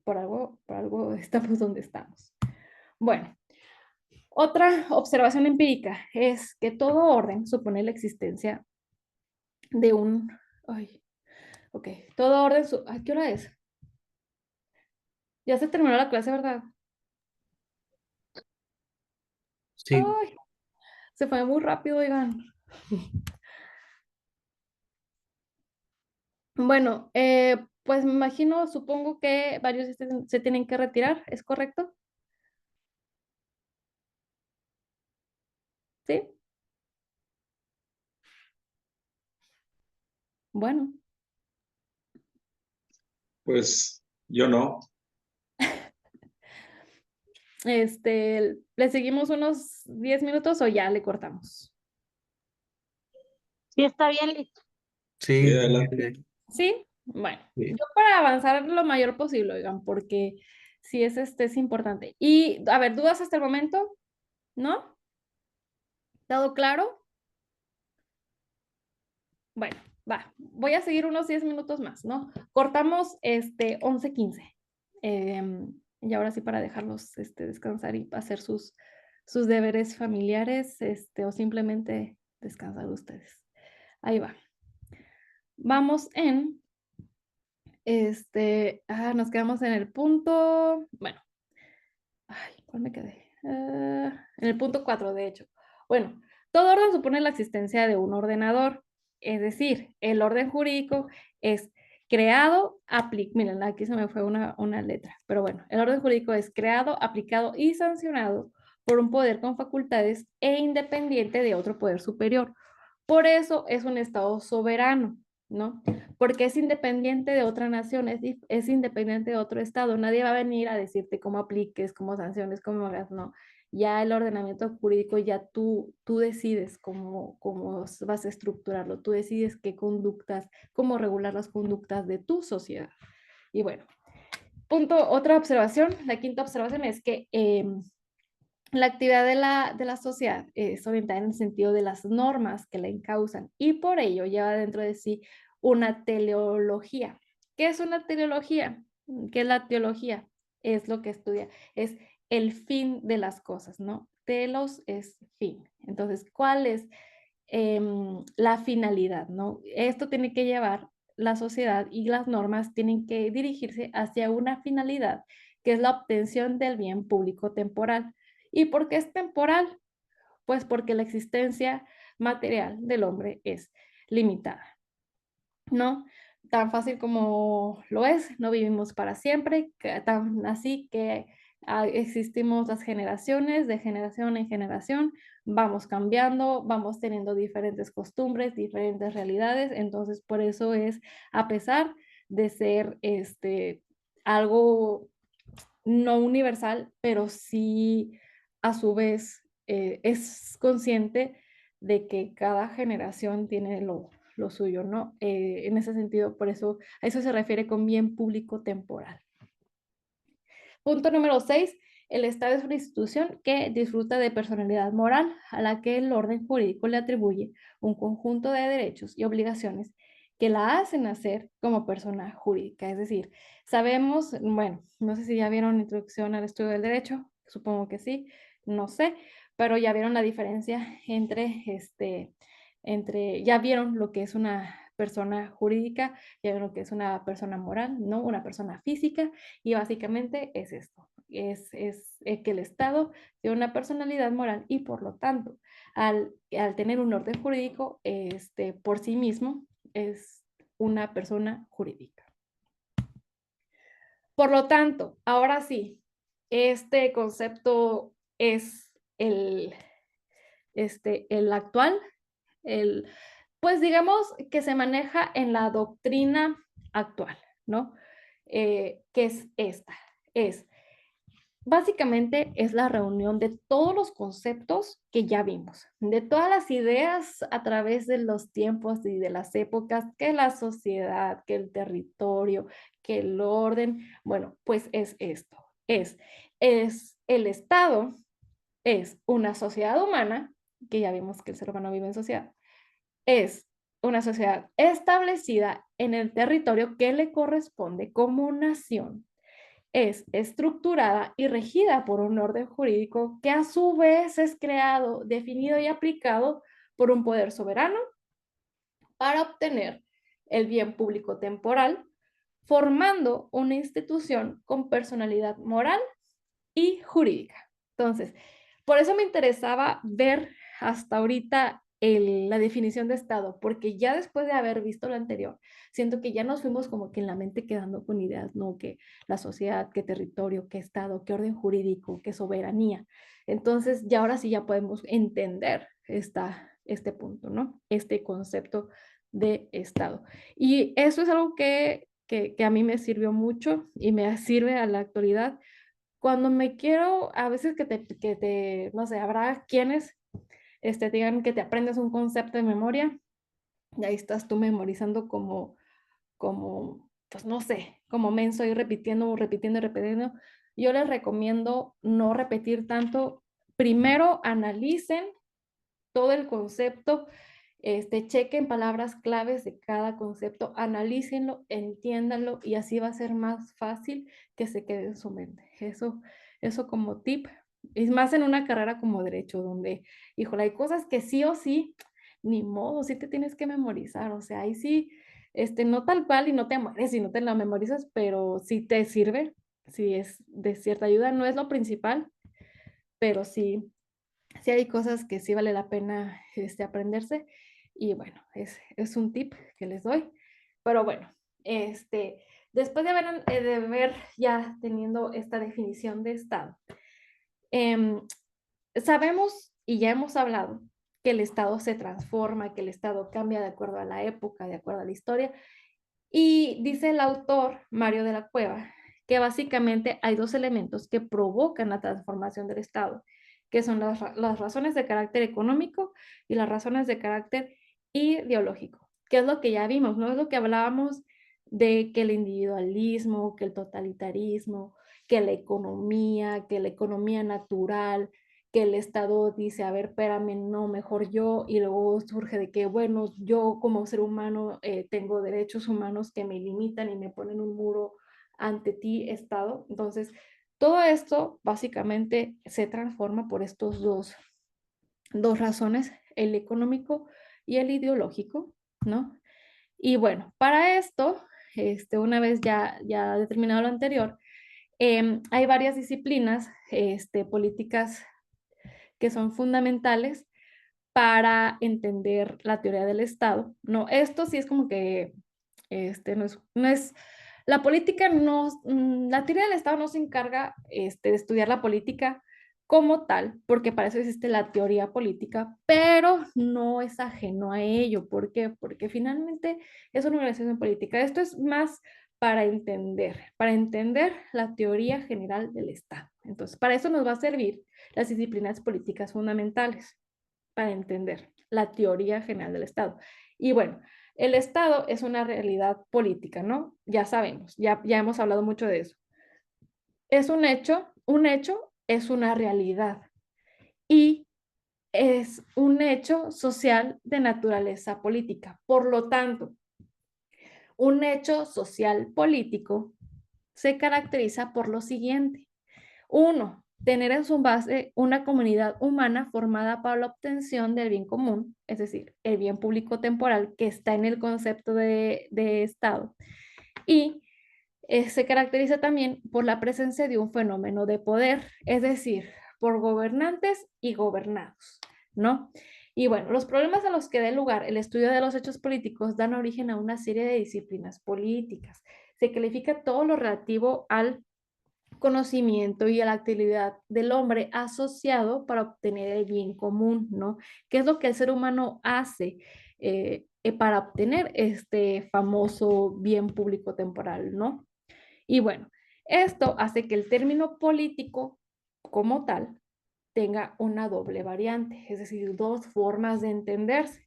por algo estamos donde estamos. Bueno, otra observación empírica es que todo orden supone la existencia de un, ay, ok, todo orden, ¿a qué hora es? Ya se terminó la clase, ¿verdad? Sí, Ay, se fue muy rápido, oigan. Bueno, pues me imagino, supongo que varios se tienen que retirar, ¿es correcto? ¿Sí? Bueno, Pues yo no. ¿le seguimos unos 10 minutos o ya le cortamos? Sí, está bien, Liz. Sí, Sí, adelante. ¿Sí? Bueno, sí. yo para avanzar lo mayor posible, oigan, porque sí es importante. Y, a ver, ¿dudas hasta el momento? ¿No? ¿Todo claro? Bueno, va. Voy a seguir unos 10 minutos más, ¿no? Cortamos 11:15. Y ahora sí para dejarlos descansar y hacer sus deberes familiares, o simplemente descansar ustedes. Ahí va. Vamos nos quedamos en el punto, bueno, ay, ¿cuál me quedé? En el punto 4, de hecho. Bueno, todo orden supone la existencia de un ordenador, es decir, el orden jurídico es creado, miren, aquí se me fue una letra, pero bueno, el orden jurídico es creado, aplicado y sancionado por un poder con facultades e independiente de otro poder superior. Por eso es un Estado soberano, ¿no? Porque es independiente de otra nación, es independiente de otro Estado. Nadie va a venir a decirte cómo apliques, cómo sanciones, cómo hagas, no. Ya el ordenamiento jurídico, ya tú decides cómo vas a estructurarlo, tú decides qué conductas, cómo regular las conductas de tu sociedad. Y bueno, otra observación, la quinta observación es que la actividad de la sociedad es orientada en el sentido de las normas que la encausan y por ello lleva dentro de sí una teleología. ¿Qué es una teleología? ¿Qué es la teología? Es lo que estudia, es el fin de las cosas, ¿no? Telos es fin. Entonces, ¿cuál es la finalidad, ¿no? Esto tiene que llevar la sociedad y las normas tienen que dirigirse hacia una finalidad, que es la obtención del bien público temporal. ¿Y por qué es temporal? Pues porque la existencia material del hombre es limitada, ¿no? Tan fácil como lo es, no vivimos para siempre, tan así que existimos las generaciones, de generación en generación, vamos cambiando, vamos teniendo diferentes costumbres, diferentes realidades, entonces por eso es, a pesar de ser algo no universal, pero sí a su vez es consciente de que cada generación tiene lo suyo, ¿no? En ese sentido, por eso a eso se refiere con bien público temporal. Punto número 6. El Estado es una institución que disfruta de personalidad moral a la que el orden jurídico le atribuye un conjunto de derechos y obligaciones que la hacen nacer como persona jurídica. Es decir, sabemos, bueno, no sé si ya vieron Introducción al Estudio del Derecho, supongo que sí, no sé, pero ya vieron la diferencia ya vieron lo que es una persona jurídica, ya vieron lo que es una persona moral, ¿no? Una persona física, y básicamente es esto, es que el Estado tiene una personalidad moral y por lo tanto, al tener un orden jurídico, por sí mismo es una persona jurídica. Por lo tanto, ahora sí, este concepto es el actual, pues digamos que se maneja en la doctrina actual, ¿no? Que es esta, básicamente es la reunión de todos los conceptos que ya vimos, de todas las ideas a través de los tiempos y de las épocas, que la sociedad, que el territorio, que el orden, bueno, pues es esto, es el Estado, es una sociedad humana, que ya vimos que el ser humano vive en sociedad, es una sociedad establecida en el territorio que le corresponde como nación, es estructurada y regida por un orden jurídico que a su vez es creado, definido y aplicado por un poder soberano para obtener el bien público temporal, formando una institución con personalidad moral y jurídica. Entonces, por eso me interesaba ver hasta ahorita la definición de Estado, porque ya después de haber visto lo anterior, siento que ya nos fuimos como que en la mente quedando con ideas, ¿no? Que la sociedad, qué territorio, qué Estado, qué orden jurídico, qué soberanía. Entonces, ya ahora sí ya podemos entender este punto, ¿no? Este concepto de Estado. Y eso es algo que a mí me sirvió mucho y me sirve a la actualidad. Cuando me quiero, a veces no sé, habrá quienes digan que te aprendes un concepto de memoria y ahí estás tú memorizando pues no sé, como menso y repitiendo, repitiendo, repitiendo. Yo les recomiendo no repetir tanto. Primero analicen todo el concepto, chequen palabras claves de cada concepto, analícenlo, entiéndanlo y así va a ser más fácil que se quede en su mente. Eso como tip. Es más en una carrera como derecho, donde, híjole, hay cosas que sí o sí, ni modo, sí te tienes que memorizar. O sea, ahí sí, no tal cual y no te mueres y no te la memorizas, pero sí te sirve, sí es de cierta ayuda. No es lo principal, pero sí hay cosas que sí vale la pena aprenderse y bueno, es un tip que les doy. Pero bueno, después de ver ya teniendo esta definición de Estado, em, sabemos y ya hemos hablado que el Estado se transforma, que el Estado cambia de acuerdo a la época, de acuerdo a la historia. Y dice el autor Mario de la Cueva que básicamente hay dos elementos que provocan la transformación del Estado, que son las razones de carácter económico y las razones de carácter ideológico, que es lo que ya vimos, ¿no? Es lo que hablábamos de que el individualismo, que el totalitarismo, que la economía natural, que el Estado dice, a ver, espérame, no, mejor yo, y luego surge de que, bueno, yo como ser humano tengo derechos humanos que me limitan y me ponen un muro ante ti, Estado. Entonces, todo esto básicamente se transforma por estos dos razones, el económico y el ideológico, ¿no? Y bueno, para esto, una vez ya determinado lo anterior, hay varias disciplinas políticas que son fundamentales para entender la teoría del Estado, ¿no? Esto sí es como que, la política no, la teoría del Estado no se encarga de estudiar la política como tal, porque para eso existe la teoría política, pero no es ajeno a ello. ¿Por qué? Porque finalmente es una organización política. Esto es más para entender la teoría general del Estado. Entonces, para eso nos va a servir las disciplinas políticas fundamentales para entender la teoría general del Estado. Y bueno, el Estado es una realidad política, ¿no? Ya sabemos, ya hemos hablado mucho de eso. Es un hecho es una realidad y es un hecho social de naturaleza política. Por lo tanto, un hecho social político se caracteriza por lo siguiente. Uno, tener en su base una comunidad humana formada para la obtención del bien común, es decir, el bien público temporal que está en el concepto de Estado. Y se caracteriza también por la presencia de un fenómeno de poder, es decir, por gobernantes y gobernados, ¿no? Y bueno, los problemas a los que da lugar el estudio de los hechos políticos dan origen a una serie de disciplinas políticas. Se califica todo lo relativo al conocimiento y a la actividad del hombre asociado para obtener el bien común, ¿no? ¿Qué es lo que el ser humano hace para obtener este famoso bien público temporal, ¿no? Y bueno, esto hace que el término político como tal tenga una doble variante, es decir, dos formas de entenderse.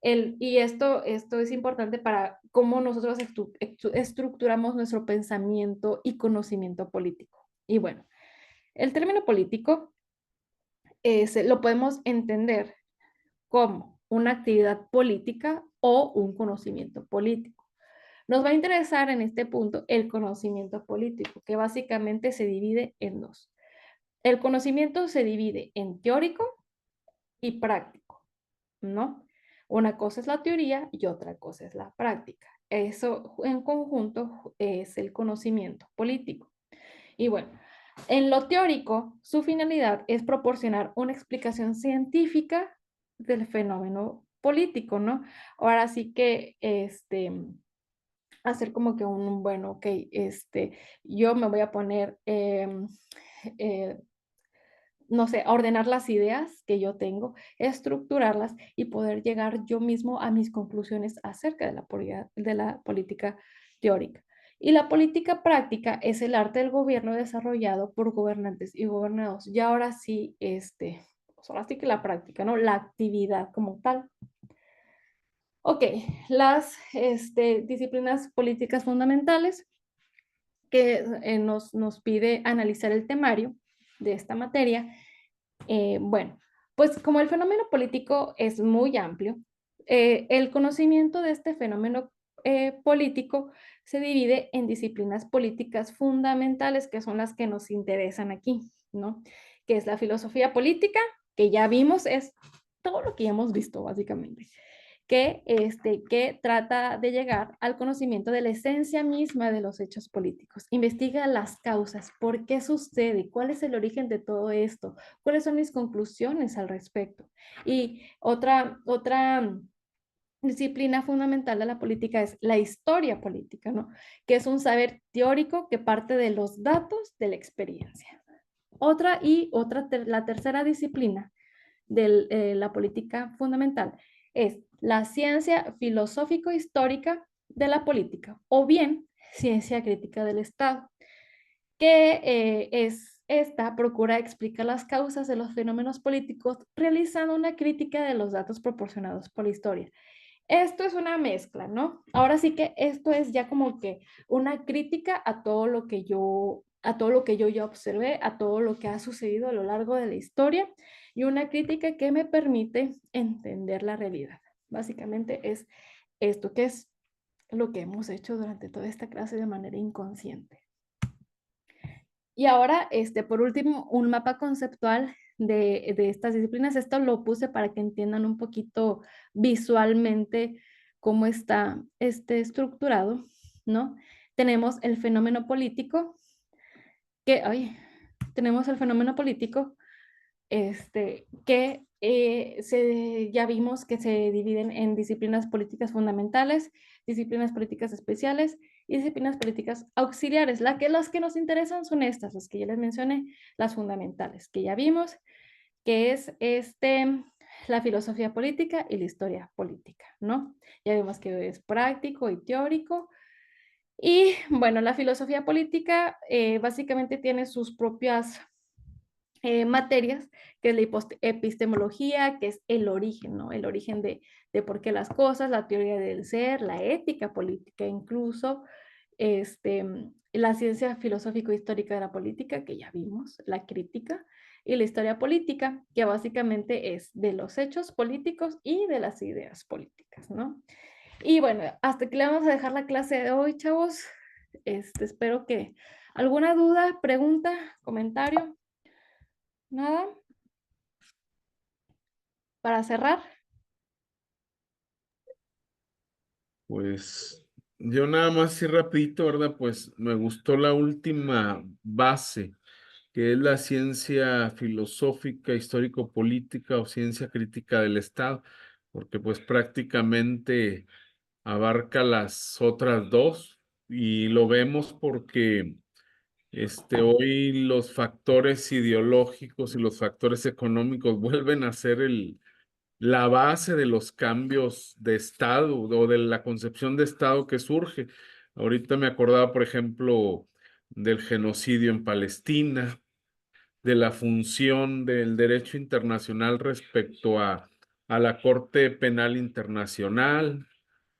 Y esto es importante para cómo nosotros estructuramos nuestro pensamiento y conocimiento político. Y bueno, el término político lo podemos entender como una actividad política o un conocimiento político. Nos va a interesar en este punto el conocimiento político, que básicamente se divide en dos. El conocimiento se divide en teórico y práctico, ¿no? Una cosa es la teoría y otra cosa es la práctica. Eso en conjunto es el conocimiento político. Y bueno, en lo teórico, su finalidad es proporcionar una explicación científica del fenómeno político, ¿no? Ahora sí que, hacer como que bueno, ok, yo me voy a poner, eh, no sé, a ordenar las ideas que yo tengo, estructurarlas y poder llegar yo mismo a mis conclusiones acerca de la política teórica. Y la política práctica es el arte del gobierno desarrollado por gobernantes y gobernados. Y ahora sí, pues ahora sí que la práctica, ¿no? La actividad como tal. Ok, las disciplinas políticas fundamentales que nos pide analizar el temario de esta materia. Bueno, pues como el fenómeno político es muy amplio, el conocimiento de este fenómeno político se divide en disciplinas políticas fundamentales, que son las que nos interesan aquí, ¿no? Que es la filosofía política, que ya vimos, es todo lo que ya hemos visto, básicamente, que trata de llegar al conocimiento de la esencia misma de los hechos políticos. Investiga las causas, por qué sucede, cuál es el origen de todo esto, cuáles son mis conclusiones al respecto. Y otra disciplina fundamental de la política es la historia política, ¿no? Que es un saber teórico que parte de los datos de la experiencia. La tercera disciplina de la política fundamental es la ciencia filosófico-histórica de la política o bien ciencia crítica del Estado, que esta procura explicar las causas de los fenómenos políticos realizando una crítica de los datos proporcionados por la historia. Esto es una mezcla, ¿no? Ahora sí que esto es ya como que una crítica a todo lo que yo ya observé, a todo lo que ha sucedido a lo largo de la historia y una crítica que me permite entender la realidad. Básicamente es esto, que es lo que hemos hecho durante toda esta clase de manera inconsciente. Y ahora, por último, un mapa conceptual de estas disciplinas. Esto lo puse para que entiendan un poquito visualmente cómo está estructurado, ¿no? Tenemos el fenómeno político, tenemos el fenómeno político, que ya vimos que se dividen en disciplinas políticas fundamentales, disciplinas políticas especiales y disciplinas políticas auxiliares. Las que nos interesan son estas, las que ya les mencioné, las fundamentales, que ya vimos, que es la filosofía política y la historia política, ¿no? Ya vimos que es práctico y teórico. Y bueno, la filosofía política básicamente tiene sus propias materias, que es la epistemología, que es el origen, ¿no? El origen de por qué las cosas, la teoría del ser, la ética política incluso, la ciencia filosófico-histórica de la política, que ya vimos, la crítica, y la historia política, que básicamente es de los hechos políticos y de las ideas políticas, ¿no? Y bueno, hasta aquí le vamos a dejar la clase de hoy, chavos. Espero que alguna duda, pregunta, comentario. Nada. Para cerrar. Pues yo nada más así rapidito, ¿verdad? Pues me gustó la última base, que es la ciencia filosófica, histórico-política o ciencia crítica del Estado, porque pues prácticamente abarca las otras dos y lo vemos porque hoy los factores ideológicos y los factores económicos vuelven a ser la base de los cambios de Estado o de la concepción de Estado que surge. Ahorita me acordaba, por ejemplo, del genocidio en Palestina, de la función del derecho internacional respecto a la Corte Penal Internacional,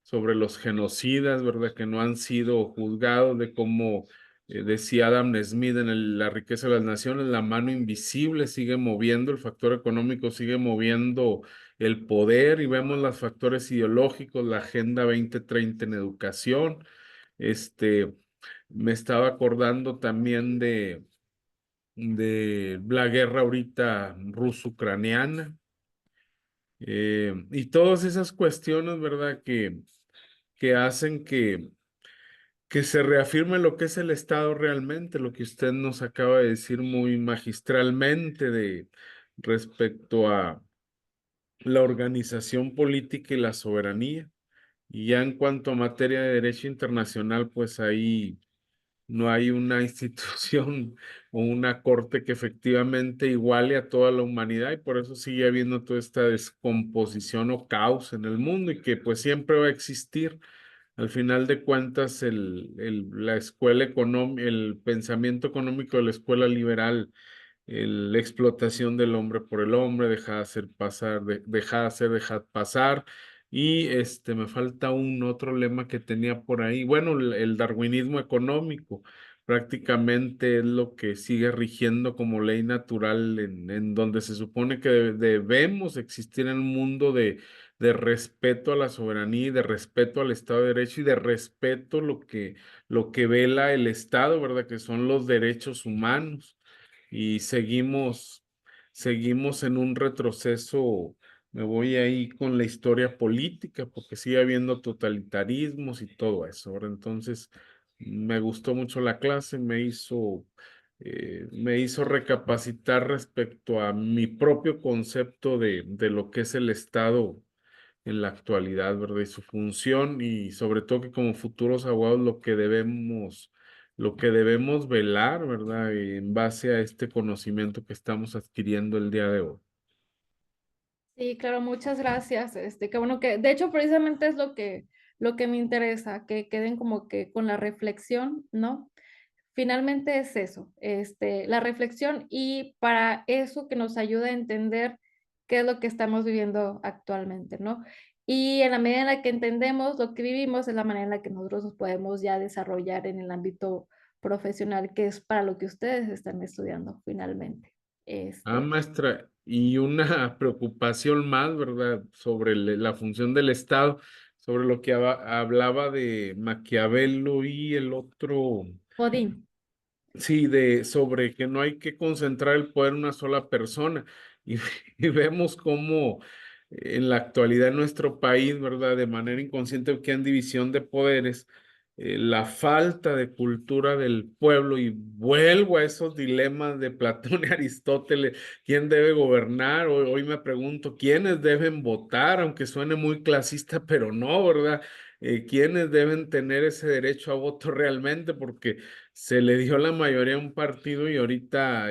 sobre los genocidas, ¿verdad? Que no han sido juzgados, de cómo decía Adam Smith en La riqueza de las naciones, la mano invisible sigue moviendo, el factor económico sigue moviendo el poder y vemos los factores ideológicos, la Agenda 2030 en educación. Me estaba acordando también de la guerra ahorita ruso-ucraniana y todas esas cuestiones, ¿verdad? Que hacen que se reafirme lo que es el Estado realmente, lo que usted nos acaba de decir muy magistralmente respecto la organización política y la soberanía. Y ya en cuanto a materia de derecho internacional, pues ahí no hay una institución o una corte que efectivamente iguale a toda la humanidad y por eso sigue habiendo toda esta descomposición o caos en el mundo y que pues siempre va a existir. Al final de cuentas, la escuela económica, el pensamiento económico de la escuela liberal, la explotación del hombre por el hombre, dejar de hacer pasar, dejar de hacer, dejar pasar. Y me falta un otro lema que tenía por ahí. Bueno, el darwinismo económico prácticamente es lo que sigue rigiendo como ley natural en donde se supone que debemos existir en un mundo de respeto a la soberanía y de respeto al Estado de Derecho y de respeto lo que vela el Estado, ¿verdad? Que son los derechos humanos y seguimos en un retroceso. Me voy ahí con la historia política porque sigue habiendo totalitarismos y todo eso. Ahora, entonces, me gustó mucho la clase, me hizo recapacitar respecto a mi propio concepto de lo que es el Estado en la actualidad, ¿verdad? Y su función y sobre todo que como futuros abogados lo que debemos velar, ¿verdad? En base a este conocimiento que estamos adquiriendo el día de hoy. Sí, claro, muchas gracias. Qué bueno que, de hecho, precisamente es lo que me interesa, que queden como que con la reflexión, ¿no? Finalmente es eso, la reflexión y para eso que nos ayuda a entender qué es lo que estamos viviendo actualmente, ¿no? Y en la medida en la que entendemos lo que vivimos es la manera en la que nosotros nos podemos ya desarrollar en el ámbito profesional, que es para lo que ustedes están estudiando finalmente. Maestra, y una preocupación más, ¿verdad? Sobre la función del Estado, sobre lo que hablaba de Maquiavelo y el otro. Odín. Sí, sobre que no hay que concentrar el poder en una sola persona. Y, y vemos cómo en la actualidad en nuestro país, ¿verdad? De manera inconsciente que hay división de poderes, la falta de cultura del pueblo, y vuelvo a esos dilemas de Platón y Aristóteles, ¿quién debe gobernar? Hoy me pregunto, ¿quiénes deben votar? Aunque suene muy clasista, pero no, ¿verdad? ¿Quiénes deben tener ese derecho a voto realmente? Porque se le dio la mayoría a un partido y ahorita,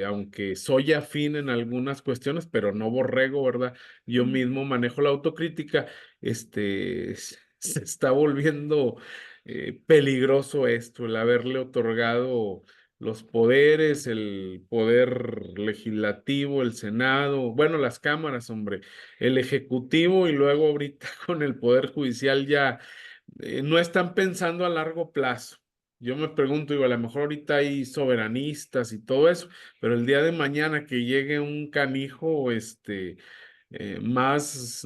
aunque soy afín en algunas cuestiones, pero no borrego, ¿verdad? Yo mismo manejo la autocrítica, se está volviendo peligroso esto, el haberle otorgado los poderes, el poder legislativo, el Senado, bueno, las cámaras, hombre, el ejecutivo y luego ahorita con el poder judicial ya no están pensando a largo plazo. Yo me pregunto, digo, a lo mejor ahorita hay soberanistas y todo eso, pero el día de mañana que llegue un canijo, más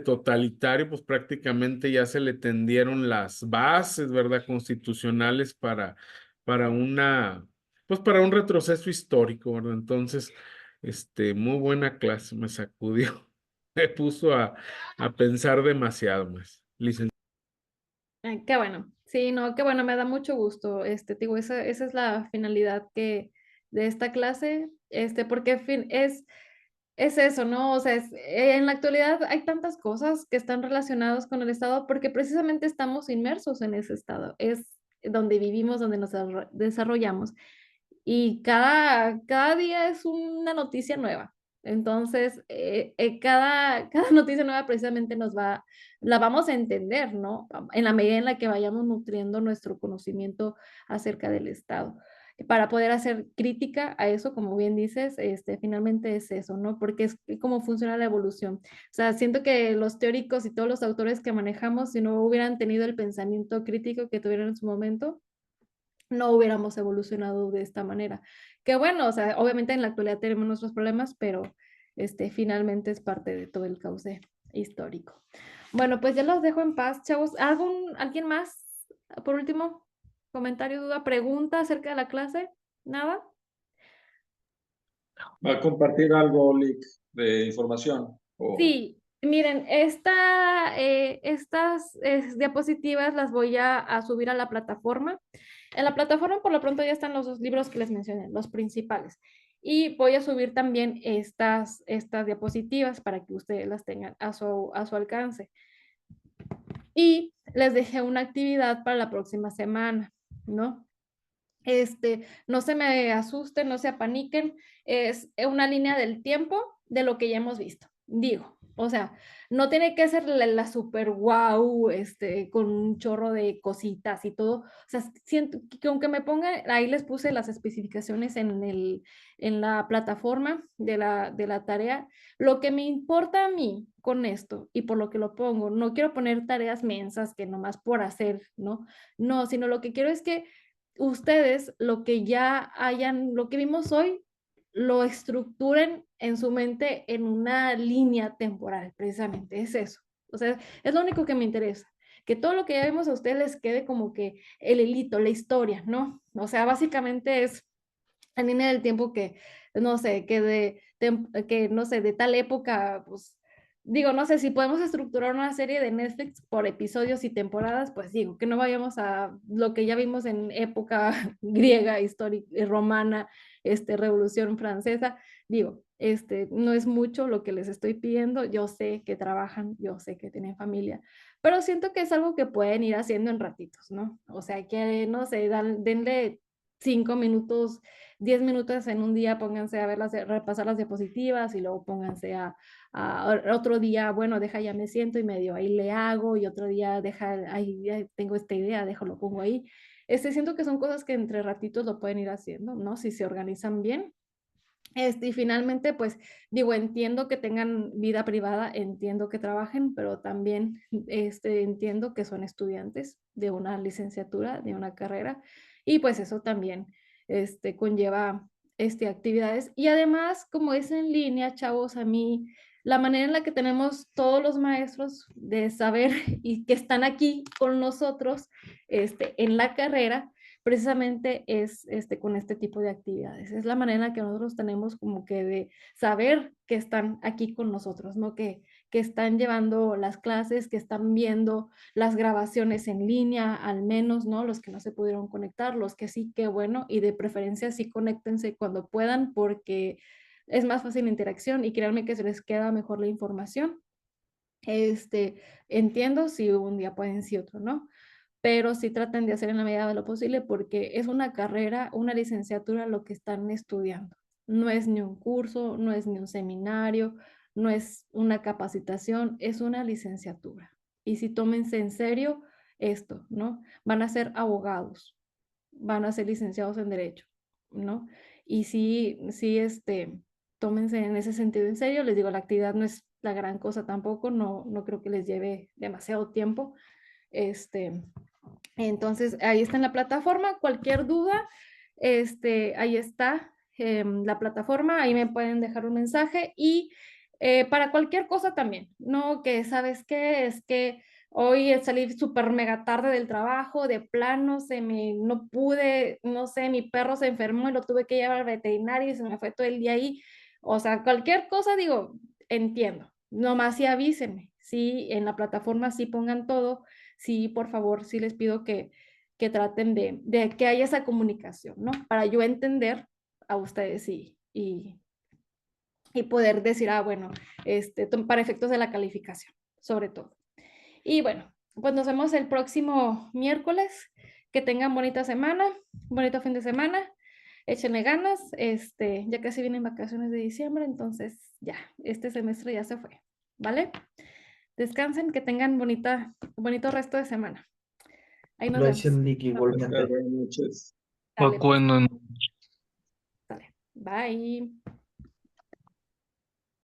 totalitario, pues prácticamente ya se le tendieron las bases, ¿verdad? Constitucionales pues para un retroceso histórico, ¿verdad? Entonces, muy buena clase, me sacudió, me puso a pensar demasiado más. Ay, qué bueno. Sí, no, qué bueno, me da mucho gusto. Te digo, esa es la finalidad de esta clase, porque es eso, ¿no? O sea, en la actualidad hay tantas cosas que están relacionadas con el Estado porque precisamente estamos inmersos en ese Estado. Es donde vivimos, donde nos desarrollamos y cada día es una noticia nueva. Entonces, cada noticia nueva precisamente la vamos a entender, ¿no? En la medida en la que vayamos nutriendo nuestro conocimiento acerca del Estado. Para poder hacer crítica a eso, como bien dices, finalmente es eso, ¿no? Porque es cómo funciona la evolución. O sea, siento que los teóricos y todos los autores que manejamos, si no hubieran tenido el pensamiento crítico que tuvieron en su momento, no hubiéramos evolucionado de esta manera. Que bueno, o sea, obviamente en la actualidad tenemos nuestros problemas, pero finalmente es parte de todo el cauce histórico. Bueno, pues ya los dejo en paz, chavos. ¿Alguien más? Por último, comentario, duda, pregunta acerca de la clase. ¿Nada? ¿Va a compartir algo, Lick, de información? Sí, miren, estas diapositivas las voy a subir a la plataforma. En la plataforma por lo pronto ya están los dos libros que les mencioné, los principales. Y voy a subir también estas diapositivas para que ustedes las tengan a su alcance. Y les dejé una actividad para la próxima semana, ¿no? No se me asusten, no se apaniquen, es una línea del tiempo de lo que ya hemos visto. Digo, o sea, no tiene que ser la super wow, con un chorro de cositas y todo. O sea, siento que aunque me pongan, ahí les puse las especificaciones en la plataforma de la tarea. Lo que me importa a mí con esto y por lo que lo pongo, no quiero poner tareas mensas que nomás por hacer, ¿no? No, sino lo que quiero es que ustedes lo que ya hayan, lo que vimos hoy, lo estructuren en su mente en una línea temporal, precisamente, es eso. O sea, es lo único que me interesa, que todo lo que ya vimos a ustedes les quede como que el hilito, la historia, ¿no? O sea, básicamente es la línea del tiempo que, no sé, que no sé, de tal época, pues, digo, no sé, si podemos estructurar una serie de Netflix por episodios y temporadas, pues digo, que no vayamos a lo que ya vimos en época griega, histórica, romana, Revolución Francesa, digo, no es mucho lo que les estoy pidiendo, yo sé que trabajan, yo sé que tienen familia, pero siento que es algo que pueden ir haciendo en ratitos, ¿no? O sea, que, no sé, denle 5 minutos, 10 minutos en un día, pónganse a repasar las diapositivas y luego pónganse a otro día, bueno, deja, ya me siento y medio ahí le hago, y otro día deja, ahí ya tengo esta idea, lo pongo ahí. Siento que son cosas que entre ratitos lo pueden ir haciendo, ¿no? Si se organizan bien. Y finalmente, pues digo, entiendo que tengan vida privada, entiendo que trabajen, pero también entiendo que son estudiantes de una licenciatura, de una carrera, y pues eso también conlleva actividades. Y además, como es en línea, chavos, a mí, la manera en la que tenemos todos los maestros de saber y que están aquí con nosotros en la carrera, precisamente es con este tipo de actividades. Es la manera en la que nosotros tenemos como que de saber que están aquí con nosotros, ¿no? Que están llevando las clases, que están viendo las grabaciones en línea, al menos, ¿no? Los que no se pudieron conectar, los que sí, qué bueno, y de preferencia sí conéctense cuando puedan, porque es más fácil la interacción y créanme que se les queda mejor la información. Entiendo si un día pueden, sí otro, ¿no? Pero sí traten de hacer en la medida de lo posible porque es una carrera, una licenciatura lo que están estudiando. No es ni un curso, no es ni un seminario, no es una capacitación, es una licenciatura. Y si tómense en serio esto, ¿no? Van a ser abogados, van a ser licenciados en Derecho, ¿no? Y sí, tómense en ese sentido en serio. Les digo, la actividad no es la gran cosa tampoco, no creo que les lleve demasiado tiempo. Entonces, ahí está en la plataforma. Cualquier duda, ahí está la plataforma. Ahí me pueden dejar un mensaje. Y para cualquier cosa también, ¿no? Que sabes qué, es que hoy salí súper mega tarde del trabajo, de plano, no pude, no sé, mi perro se enfermó y lo tuve que llevar al veterinario y se me fue todo el día ahí. O sea, cualquier cosa, digo, entiendo. Nomás sí avísenme, sí, en la plataforma sí pongan todo, sí, por favor, sí les pido que traten de que haya esa comunicación, ¿no? Para yo entender a ustedes y poder decir, bueno, para efectos de la calificación, sobre todo. Y bueno, pues nos vemos el próximo miércoles. Que tengan bonita semana, bonito fin de semana. Échenle ganas. Ya casi vienen vacaciones de diciembre, entonces ya, este semestre ya se fue, ¿vale? Descansen, que tengan bonito resto de semana. Ahí nos Gracias, vemos. Lick, igualmente. Buenas noches. Dale, pues, Bueno, dale. Bye.